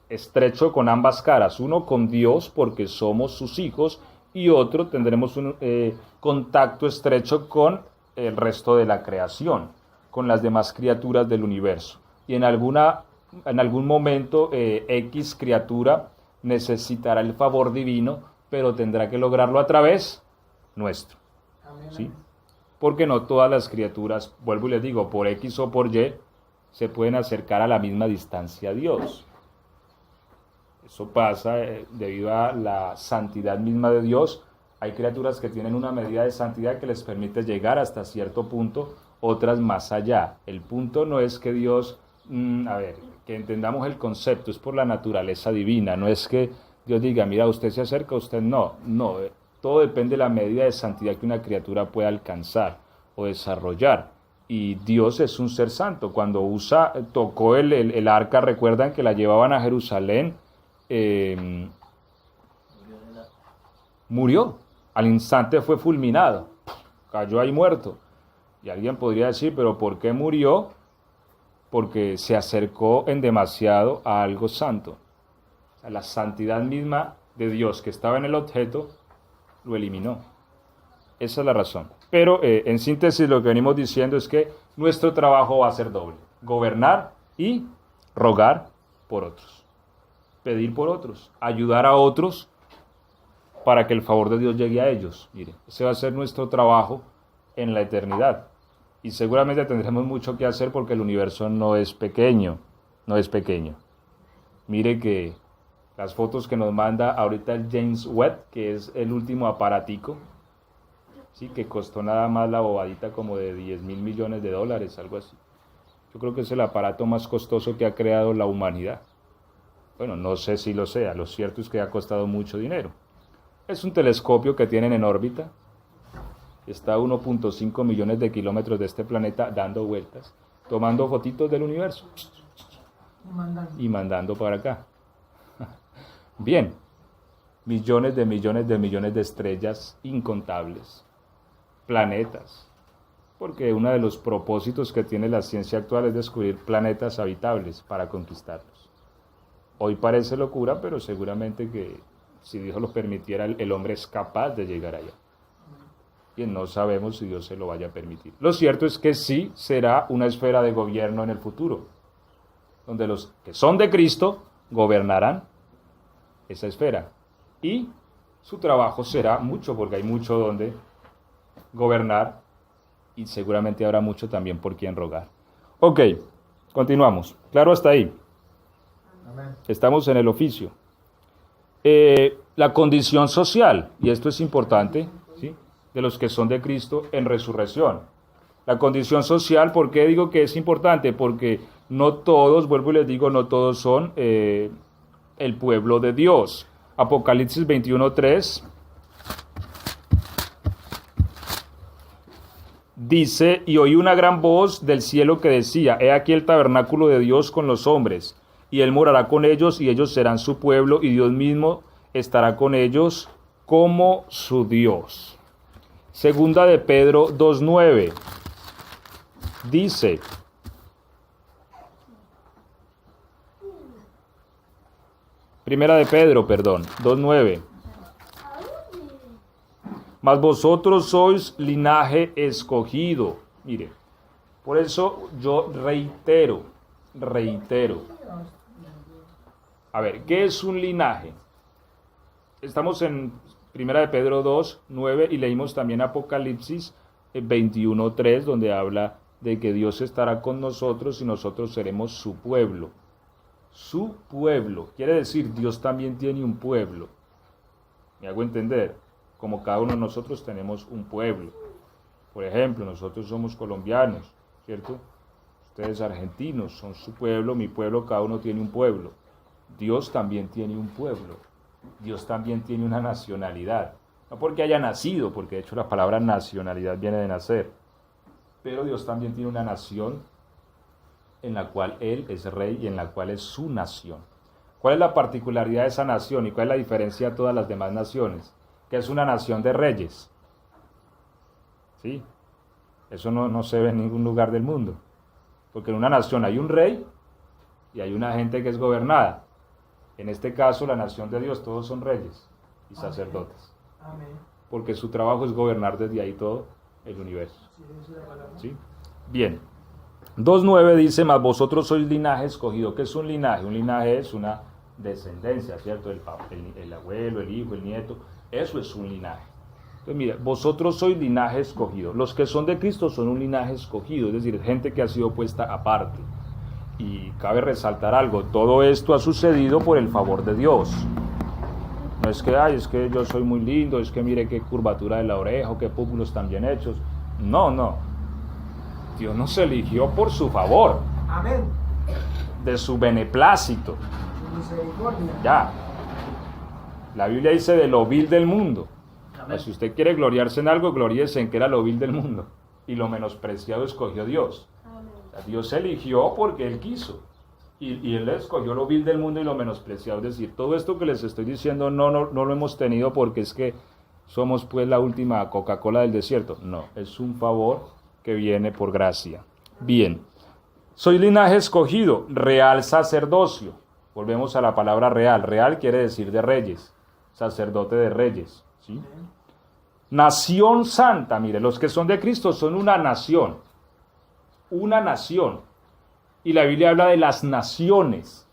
estrecho con ambas caras, uno con Dios porque somos sus hijos y otro tendremos un contacto estrecho con el resto de la creación, con las demás criaturas del universo. Y en algún momento X criatura necesitará el favor divino, pero tendrá que lograrlo a través nuestro. ¿Sí? Porque no todas las criaturas, vuelvo y les digo, por X o por Y, se pueden acercar a la misma distancia a Dios. Eso pasa debido a la santidad misma de Dios. Hay criaturas que tienen una medida de santidad que les permite llegar hasta cierto punto, otras más allá. El punto no es que Dios, que entendamos el concepto, es por la naturaleza divina, no es que Dios diga, mira, usted se acerca, usted no. Todo depende de la medida de santidad que una criatura pueda alcanzar o desarrollar. Y Dios es un ser santo. Cuando tocó el arca, recuerdan que la llevaban a Jerusalén, murió. Al instante fue fulminado. Cayó ahí muerto. Y alguien podría decir, ¿pero por qué murió? Porque se acercó en demasiado a algo santo. O sea, la santidad misma de Dios que estaba en el objeto lo eliminó. Esa es la razón. Pero en síntesis lo que venimos diciendo es que nuestro trabajo va a ser doble. Gobernar y rogar por otros. Pedir por otros. Ayudar a otros para que el favor de Dios llegue a ellos. Mire, ese va a ser nuestro trabajo en la eternidad. Y seguramente tendremos mucho que hacer porque el universo no es pequeño. No es pequeño. Mire que las fotos que nos manda ahorita el James Webb, que es el último aparatico, sí, que costó nada más la bobadita como de 10.000 millones de dólares, algo así. Yo creo que es el aparato más costoso que ha creado la humanidad. Bueno, no sé si lo sea, lo cierto es que ha costado mucho dinero. Es un telescopio que tienen en órbita, está a 1.5 millones de kilómetros de este planeta dando vueltas, tomando fotitos del universo y mandando para acá. Bien, millones de estrellas incontables, planetas, porque uno de los propósitos que tiene la ciencia actual es descubrir planetas habitables para conquistarlos. Hoy parece locura, pero seguramente que si Dios lo permitiera, el hombre es capaz de llegar allá. Y no sabemos si Dios se lo vaya a permitir. Lo cierto es que sí será una esfera de gobierno en el futuro, donde los que son de Cristo gobernarán esa esfera. Y su trabajo será mucho, porque hay mucho donde gobernar y seguramente habrá mucho también por quien rogar. Ok, continuamos. ¿Claro hasta ahí? Amén. Estamos en el oficio. La condición social, y esto es importante, ¿sí?, de los que son de Cristo en resurrección. La condición social, ¿por qué digo que es importante? Porque no todos, vuelvo y les digo, no todos son el pueblo de Dios. Apocalipsis 21:3 dice: y oí una gran voz del cielo que decía: he aquí el tabernáculo de Dios con los hombres, y él morará con ellos, y ellos serán su pueblo, y Dios mismo estará con ellos como su Dios. Segunda de Pedro 2:9 dice: Primera de Pedro, 2:9. Mas vosotros sois linaje escogido. Mire, por eso yo reitero. A ver, ¿qué es un linaje? Estamos en Primera de Pedro 2:9 y leímos también Apocalipsis 21:3, donde habla de que Dios estará con nosotros y nosotros seremos su pueblo. Su pueblo. Quiere decir, Dios también tiene un pueblo. ¿Me hago entender? Como cada uno de nosotros tenemos un pueblo. Por ejemplo, nosotros somos colombianos, ¿cierto? Ustedes argentinos son su pueblo, mi pueblo, cada uno tiene un pueblo. Dios también tiene un pueblo. Dios también tiene una nacionalidad. No porque haya nacido, porque de hecho la palabra nacionalidad viene de nacer. Pero Dios también tiene una nación en la cual Él es rey y en la cual es su nación. ¿Cuál es la particularidad de esa nación y cuál es la diferencia de todas las demás naciones? Que es una nación de reyes. ¿Sí? Eso no se ve en ningún lugar del mundo. Porque en una nación hay un rey y hay una gente que es gobernada. En este caso, la nación de Dios, todos son reyes y sacerdotes. Amén. Porque su trabajo es gobernar desde ahí todo el universo. ¿Sí? Bien. 2:9 dice: mas vosotros sois linaje escogido. ¿Qué es un linaje? Un linaje es una descendencia, ¿cierto? El abuelo, el hijo, el nieto. Eso es un linaje. Entonces, mire, vosotros sois linaje escogido. Los que son de Cristo son un linaje escogido, es decir, gente que ha sido puesta aparte. Y cabe resaltar algo: todo esto ha sucedido por el favor de Dios. No es que, es que yo soy muy lindo, es que mire qué curvatura de la oreja, qué pómulos tan bien hechos. No. Dios nos eligió por su favor. Amén. De su beneplácito. Misericordia. Ya. La Biblia dice de lo vil del mundo. Si usted quiere gloriarse en algo, gloríese en que era lo vil del mundo. Y lo menospreciado escogió Dios. O sea, Dios eligió porque Él quiso. Y Él escogió lo vil del mundo y lo menospreciado. Es decir, todo esto que les estoy diciendo no lo hemos tenido porque es que somos pues la última Coca-Cola del desierto. No, es un favor que viene por gracia. Bien. Soy linaje escogido, real sacerdocio. Volvemos a la palabra real. Real quiere decir de reyes. Sacerdote de reyes. ¿Sí? Nación santa. Mire, los que son de Cristo son una nación. Una nación. Y la Biblia habla de las naciones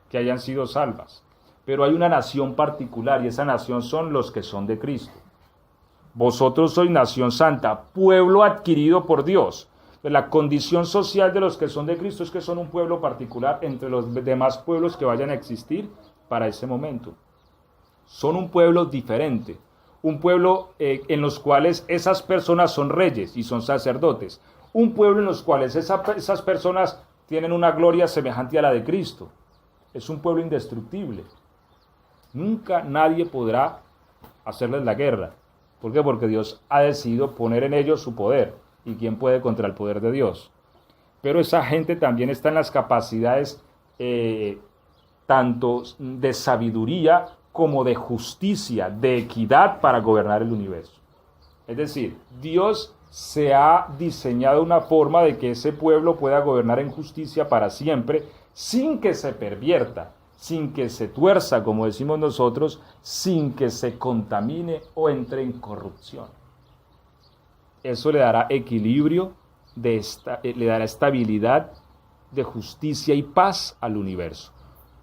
que hayan sido salvas. Pero hay una nación particular y esa nación son los que son de Cristo. Vosotros sois nación santa, pueblo adquirido por Dios. La condición social de los que son de Cristo es que son un pueblo particular entre los demás pueblos que vayan a existir para ese momento. Son un pueblo diferente, un pueblo en los cuales esas personas son reyes y son sacerdotes, un pueblo en los cuales esas personas tienen una gloria semejante a la de Cristo. Es un pueblo indestructible. Nunca nadie podrá hacerles la guerra. ¿Por qué? Porque Dios ha decidido poner en ellos su poder. ¿Y quién puede contra el poder de Dios? Pero esa gente también está en las capacidades tanto de sabiduría como de justicia, de equidad para gobernar el universo. Es decir, Dios se ha diseñado una forma de que ese pueblo pueda gobernar en justicia para siempre, sin que se pervierta, sin que se tuerza, como decimos nosotros, sin que se contamine o entre en corrupción. Eso le dará equilibrio, le dará estabilidad de justicia y paz al universo.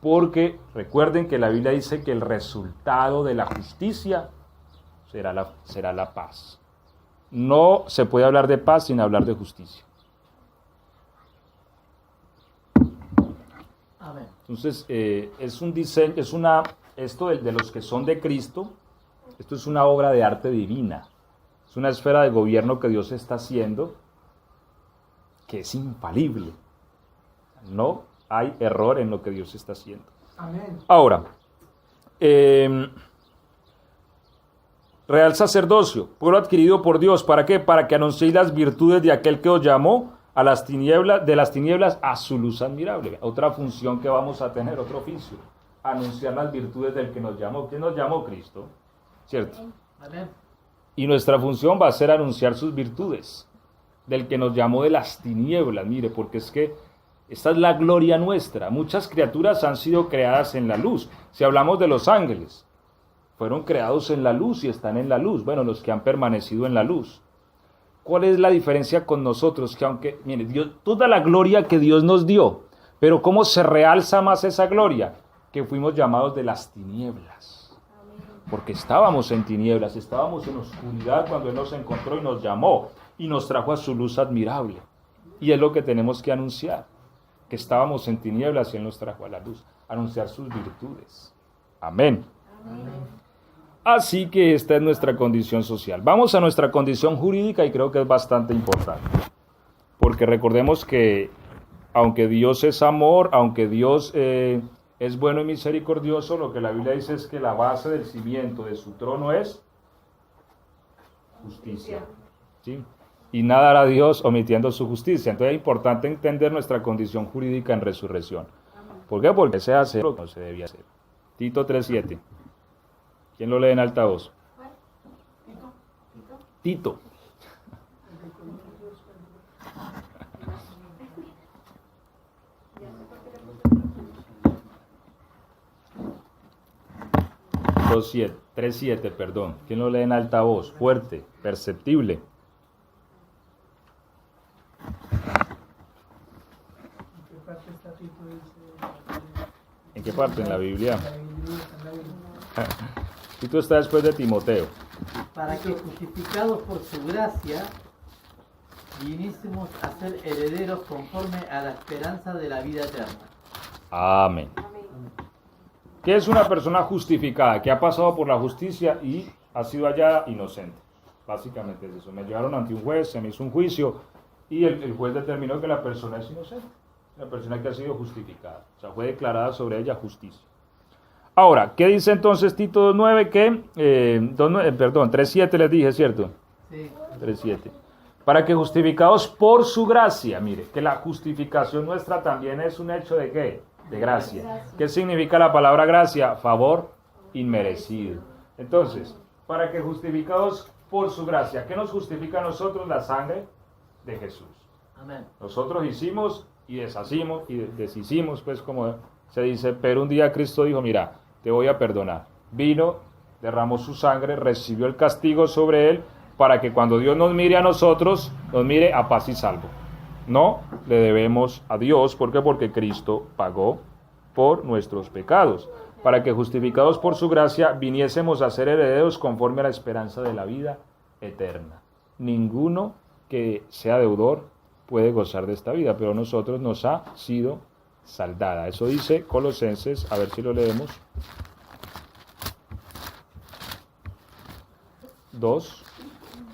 Porque recuerden que la Biblia dice que el resultado de la justicia será la paz. No se puede hablar de paz sin hablar de justicia. Amén. Entonces, es un diseño, esto de los que son de Cristo, esto es una obra de arte divina. Es una esfera de gobierno que Dios está haciendo, que es infalible. No hay error en lo que Dios está haciendo. Amén. Ahora, real sacerdocio, pueblo adquirido por Dios, ¿para qué? Para que anunciéis las virtudes de aquel que os llamó de las tinieblas a su luz admirable. Otra función que vamos a tener, otro oficio, anunciar las virtudes del que nos llamó. ¿Quién nos llamó? Cristo, ¿cierto? Amén. Y nuestra función va a ser anunciar sus virtudes, del que nos llamó de las tinieblas. Mire, porque es que esta es la gloria nuestra. Muchas criaturas han sido creadas en la luz. Si hablamos de los ángeles, fueron creados en la luz y están en la luz. Bueno, los que han permanecido en la luz. ¿Cuál es la diferencia con nosotros? Que aunque, mire, Dios, toda la gloria que Dios nos dio, pero ¿cómo se realza más esa gloria? Que fuimos llamados de las tinieblas. Porque estábamos en tinieblas, estábamos en oscuridad cuando Él nos encontró y nos llamó y nos trajo a su luz admirable. Y es lo que tenemos que anunciar, que estábamos en tinieblas y Él nos trajo a la luz, anunciar sus virtudes. Amén. Amén. Así que esta es nuestra condición social. Vamos a nuestra condición jurídica y creo que es bastante importante. Porque recordemos que aunque Dios es amor, aunque Dios es bueno y misericordioso, lo que la Biblia dice es que la base del cimiento de su trono es justicia. ¿Sí? Y nada hará Dios omitiendo su justicia. Entonces es importante entender nuestra condición jurídica en resurrección. ¿Por qué? Porque se hace lo que no se debía hacer. Tito 3:7. ¿Quién lo lee en alta voz? Tito. Dos 3:7, perdón. ¿Quién lo lee en alta voz? Fuerte, perceptible. ¿En qué parte está Tito? ¿En qué parte? En la Biblia. En la Biblia, está en la Biblia. Tito está después de Timoteo. Para que justificados por su gracia viniésemos a ser herederos conforme a la esperanza de la vida eterna. Amén. ¿Qué es una persona justificada? Que ha pasado por la justicia y ha sido hallada inocente. Básicamente es eso. Me llevaron ante un juez, se me hizo un juicio y el juez determinó que la persona es inocente. La persona que ha sido justificada. O sea, fue declarada sobre ella justicia. Ahora, ¿qué dice entonces Tito 2:9? Que, 3:7 les dije, ¿cierto? Sí. 3:7. Para que justificados por su gracia, mire, que la justificación nuestra también es un hecho de ¿qué? De gracia. ¿Qué significa la palabra gracia? Favor inmerecido. Entonces, para que justificados por su gracia, ¿qué nos justifica a nosotros? La sangre de Jesús. Amén. Nosotros hicimos y deshacimos y deshicimos, pues como se dice, pero un día Cristo dijo, mira, te voy a perdonar. Vino, derramó su sangre, recibió el castigo sobre él, para que cuando Dios nos mire a nosotros, nos mire a paz y salvo. No le debemos a Dios, ¿por qué? Porque Cristo pagó por nuestros pecados, para que justificados por su gracia viniésemos a ser herederos conforme a la esperanza de la vida eterna. Ninguno que sea deudor puede gozar de esta vida, pero a nosotros nos ha sido saldada. Eso dice Colosenses, a ver si lo leemos. 2,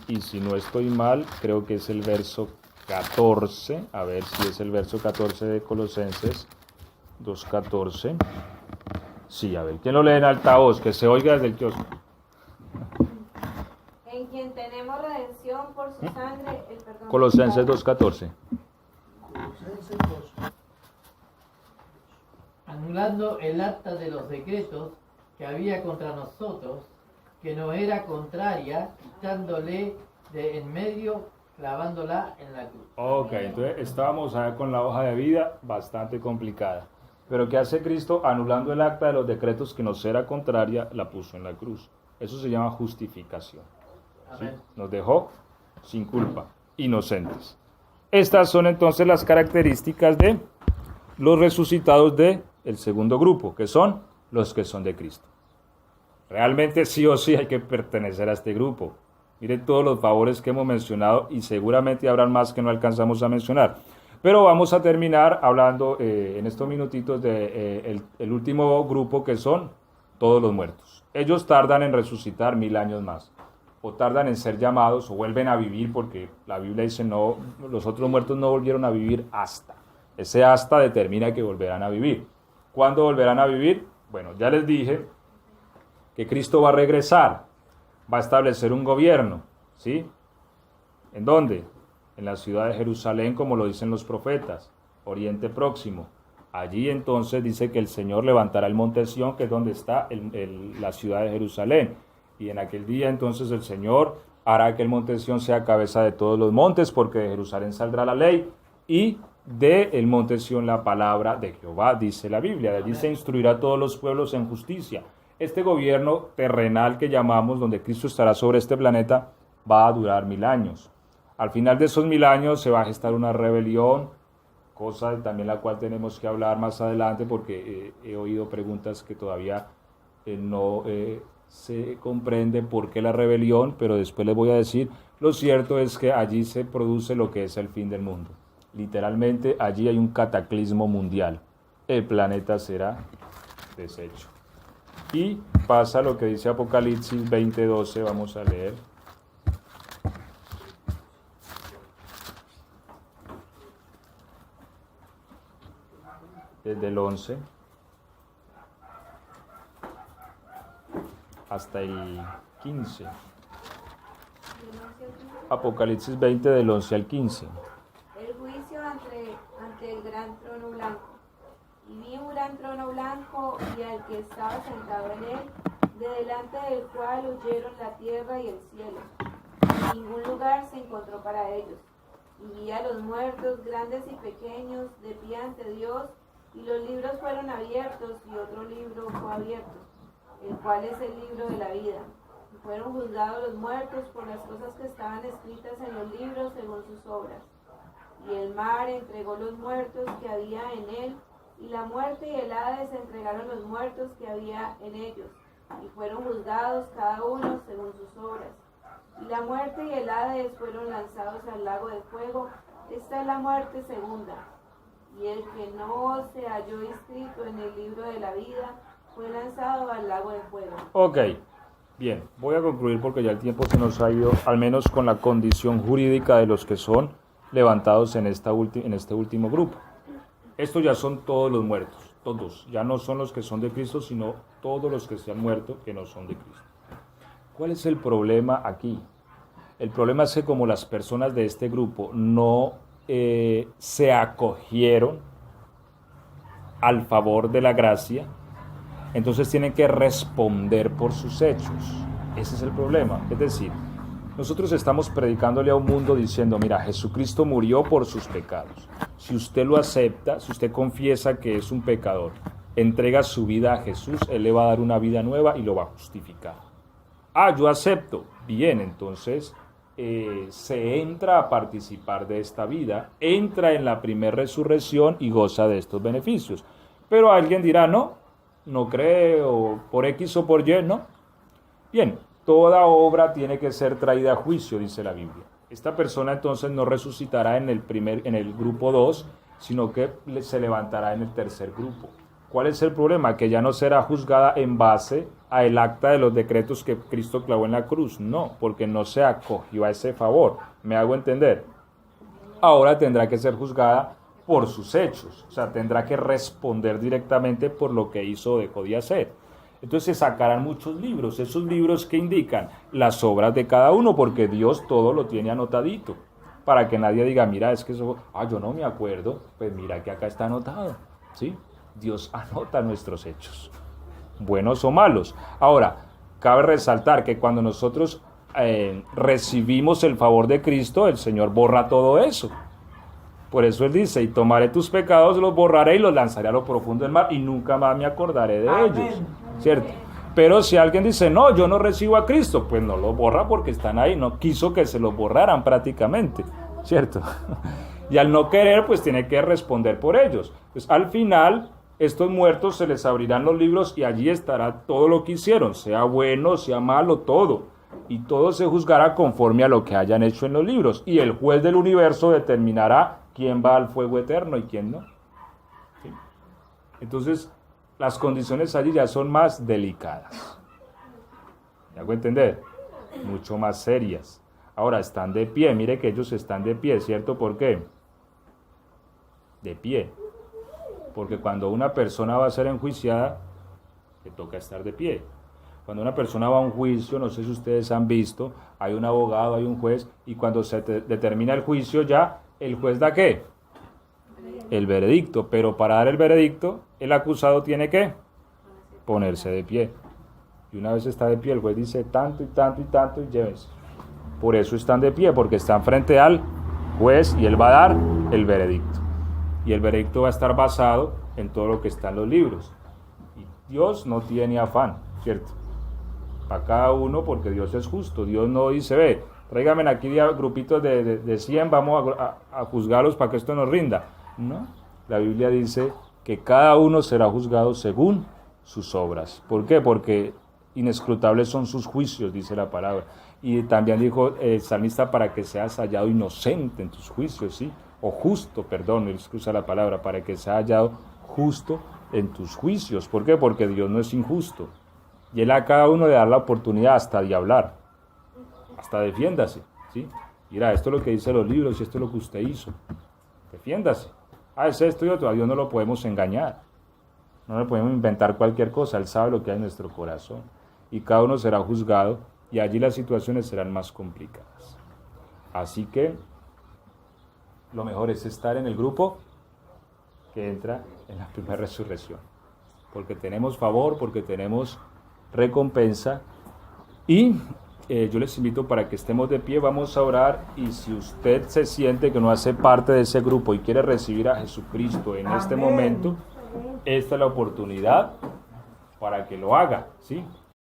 y si no estoy mal, creo que es el verso 14, a ver si es el verso 14 de Colosenses 2:14. Sí, a ver, ¿quién lo lee en altavoz? Que se oiga desde el kiosco. En quien tenemos redención por su sangre, el perdón. Colosenses 2:14. Colosenses 2. Anulando el acta de los decretos que había contra nosotros, que no era contraria, quitándole de en medio, clavándola en la cruz. Ok, entonces estábamos allá con la hoja de vida bastante complicada. Pero ¿qué hace Cristo? Anulando el acta de los decretos que nos era contraria, la puso en la cruz. Eso se llama justificación. ¿Sí? Amén. Nos dejó sin culpa, inocentes. Estas son entonces las características de los resucitados del segundo grupo, que son los que son de Cristo. Realmente sí o sí hay que pertenecer a este grupo. Miren todos los favores que hemos mencionado y seguramente habrán más que no alcanzamos a mencionar. Pero vamos a terminar hablando en estos minutitos de el último grupo, que son todos los muertos. Ellos tardan en resucitar 1000 años más, o tardan en ser llamados, o vuelven a vivir, porque la Biblia dice no, los otros muertos no volvieron a vivir hasta. Ese hasta determina que volverán a vivir. ¿Cuándo volverán a vivir? Bueno, ya les dije que Cristo va a regresar, va a establecer un gobierno, ¿sí? ¿En dónde? En la ciudad de Jerusalén, como lo dicen los profetas, Oriente Próximo. Allí entonces dice que el Señor levantará el monte Sión, que es donde está la ciudad de Jerusalén. Y en aquel día entonces el Señor hará que el monte Sión sea cabeza de todos los montes, porque de Jerusalén saldrá la ley, y del monte Sión la palabra de Jehová, dice la Biblia. De allí se instruirá a todos los pueblos en justicia. Este gobierno terrenal que llamamos, donde Cristo estará sobre este planeta, va a durar 1000 años. Al final de esos 1000 años se va a gestar una rebelión, cosa también la cual tenemos que hablar más adelante, porque he oído preguntas que todavía no se comprende por qué la rebelión, pero después les voy a decir. Lo cierto es que allí se produce lo que es el fin del mundo. Literalmente allí hay un cataclismo mundial. El planeta será deshecho. Y pasa lo que dice Apocalipsis 20:12, vamos a leer. Desde el 11 hasta el 15. Apocalipsis 20 del 11 al 15. El juicio ante el gran trono blanco. Y vi un gran trono blanco y al que estaba sentado en él, de delante del cual huyeron la tierra y el cielo. Y ningún lugar se encontró para ellos. Y vi a los muertos, grandes y pequeños, de pie ante Dios, y los libros fueron abiertos, y otro libro fue abierto, el cual es el libro de la vida. Y fueron juzgados los muertos por las cosas que estaban escritas en los libros según sus obras. Y el mar entregó los muertos que había en él, y la muerte y el Hades entregaron los muertos que había en ellos, y fueron juzgados cada uno según sus obras. Y la muerte y el Hades fueron lanzados al lago de fuego. Esta es la muerte segunda. Y el que no se halló inscrito en el libro de la vida fue lanzado al lago de fuego. Ok, bien, voy a concluir porque ya el tiempo se nos ha ido, al menos con la condición jurídica de los que son levantados en este último grupo. Estos ya son todos los muertos, todos, ya no son los que son de Cristo, sino todos los que se han muerto que no son de Cristo. ¿Cuál es el problema aquí? El problema es que como las personas de este grupo no se acogieron al favor de la gracia, entonces tienen que responder por sus hechos. Ese es el problema. Es decir, nosotros estamos predicándole a un mundo diciendo, mira, Jesucristo murió por sus pecados. Si usted lo acepta, si usted confiesa que es un pecador, entrega su vida a Jesús, Él le va a dar una vida nueva y lo va a justificar. Ah, yo acepto. Bien, entonces se entra a participar de esta vida, entra en la primera resurrección y goza de estos beneficios. Pero alguien dirá, no creo, por X o por Y, no. Bien, toda obra tiene que ser traída a juicio, dice la Biblia. Esta persona entonces no resucitará en el grupo 2, sino que se levantará en el tercer grupo. ¿Cuál es el problema? Que ya no será juzgada en base al acta de los decretos que Cristo clavó en la cruz. No, porque no se acogió a ese favor. ¿Me hago entender? Ahora tendrá que ser juzgada por sus hechos. O sea, tendrá que responder directamente por lo que hizo o dejó de hacer. Entonces se sacarán muchos libros, esos libros que indican las obras de cada uno, porque Dios todo lo tiene anotadito, para que nadie diga, mira, es que eso, yo no me acuerdo, pues mira que acá está anotado, ¿sí? Dios anota nuestros hechos, buenos o malos. Ahora, cabe resaltar que cuando nosotros recibimos el favor de Cristo, el Señor borra todo eso. Por eso Él dice, y tomaré tus pecados, los borraré y los lanzaré a lo profundo del mar, y nunca más me acordaré de ellos, ¿cierto? Pero si alguien dice, no, yo no recibo a Cristo, pues no los borra porque están ahí, no quiso que se los borraran prácticamente, ¿cierto? Y al no querer, pues tiene que responder por ellos. Pues al final, estos muertos se les abrirán los libros y allí estará todo lo que hicieron, sea bueno, sea malo, todo. Y todo se juzgará conforme a lo que hayan hecho en los libros. Y el juez del universo determinará quién va al fuego eterno y quién no. ¿Sí? Entonces, las condiciones allí ya son más delicadas. ¿Me hago entender? Mucho más serias. Ahora, están de pie. Mire que ellos están de pie, ¿cierto? ¿Por qué? De pie. Porque cuando una persona va a ser enjuiciada, le toca estar de pie. Cuando una persona va a un juicio, no sé si ustedes han visto, hay un abogado, hay un juez, y cuando se determina el juicio ya, ¿el juez da qué? El veredicto. Pero para dar el veredicto, el acusado tiene que ponerse de pie. Y una vez está de pie, el juez dice tanto y tanto y tanto y llévense. Por eso están de pie, porque están frente al juez y él va a dar el veredicto. Y el veredicto va a estar basado en todo lo que está en los libros. Y Dios no tiene afán, ¿cierto? Para cada uno, porque Dios es justo. Dios no dice, ve, tráigame aquí grupitos de 100, vamos a juzgarlos para que esto nos rinda. No, la Biblia dice que cada uno será juzgado según sus obras. ¿Por qué? Porque inescrutables son sus juicios, dice la palabra. Y también dijo el salmista, para que seas hallado inocente en tus juicios, ¿sí? O justo, perdón, él usa la palabra, para que seas hallado justo en tus juicios. ¿Por qué? Porque Dios no es injusto. Y Él a cada uno le da la oportunidad hasta de hablar. Hasta defiéndase, ¿sí? Mira, esto es lo que dice los libros y esto es lo que usted hizo. Defiéndase. Es esto y otro. A Dios no lo podemos engañar. No le podemos inventar cualquier cosa. Él sabe lo que hay en nuestro corazón. Y cada uno será juzgado y allí las situaciones serán más complicadas. Así que lo mejor es estar en el grupo que entra en la primera resurrección. Porque tenemos favor, porque tenemos recompensa. Y yo les invito para que estemos de pie, vamos a orar. Y si usted se siente que no hace parte de ese grupo y quiere recibir a Jesucristo en este momento, esta es la oportunidad para que lo haga, ¿sí?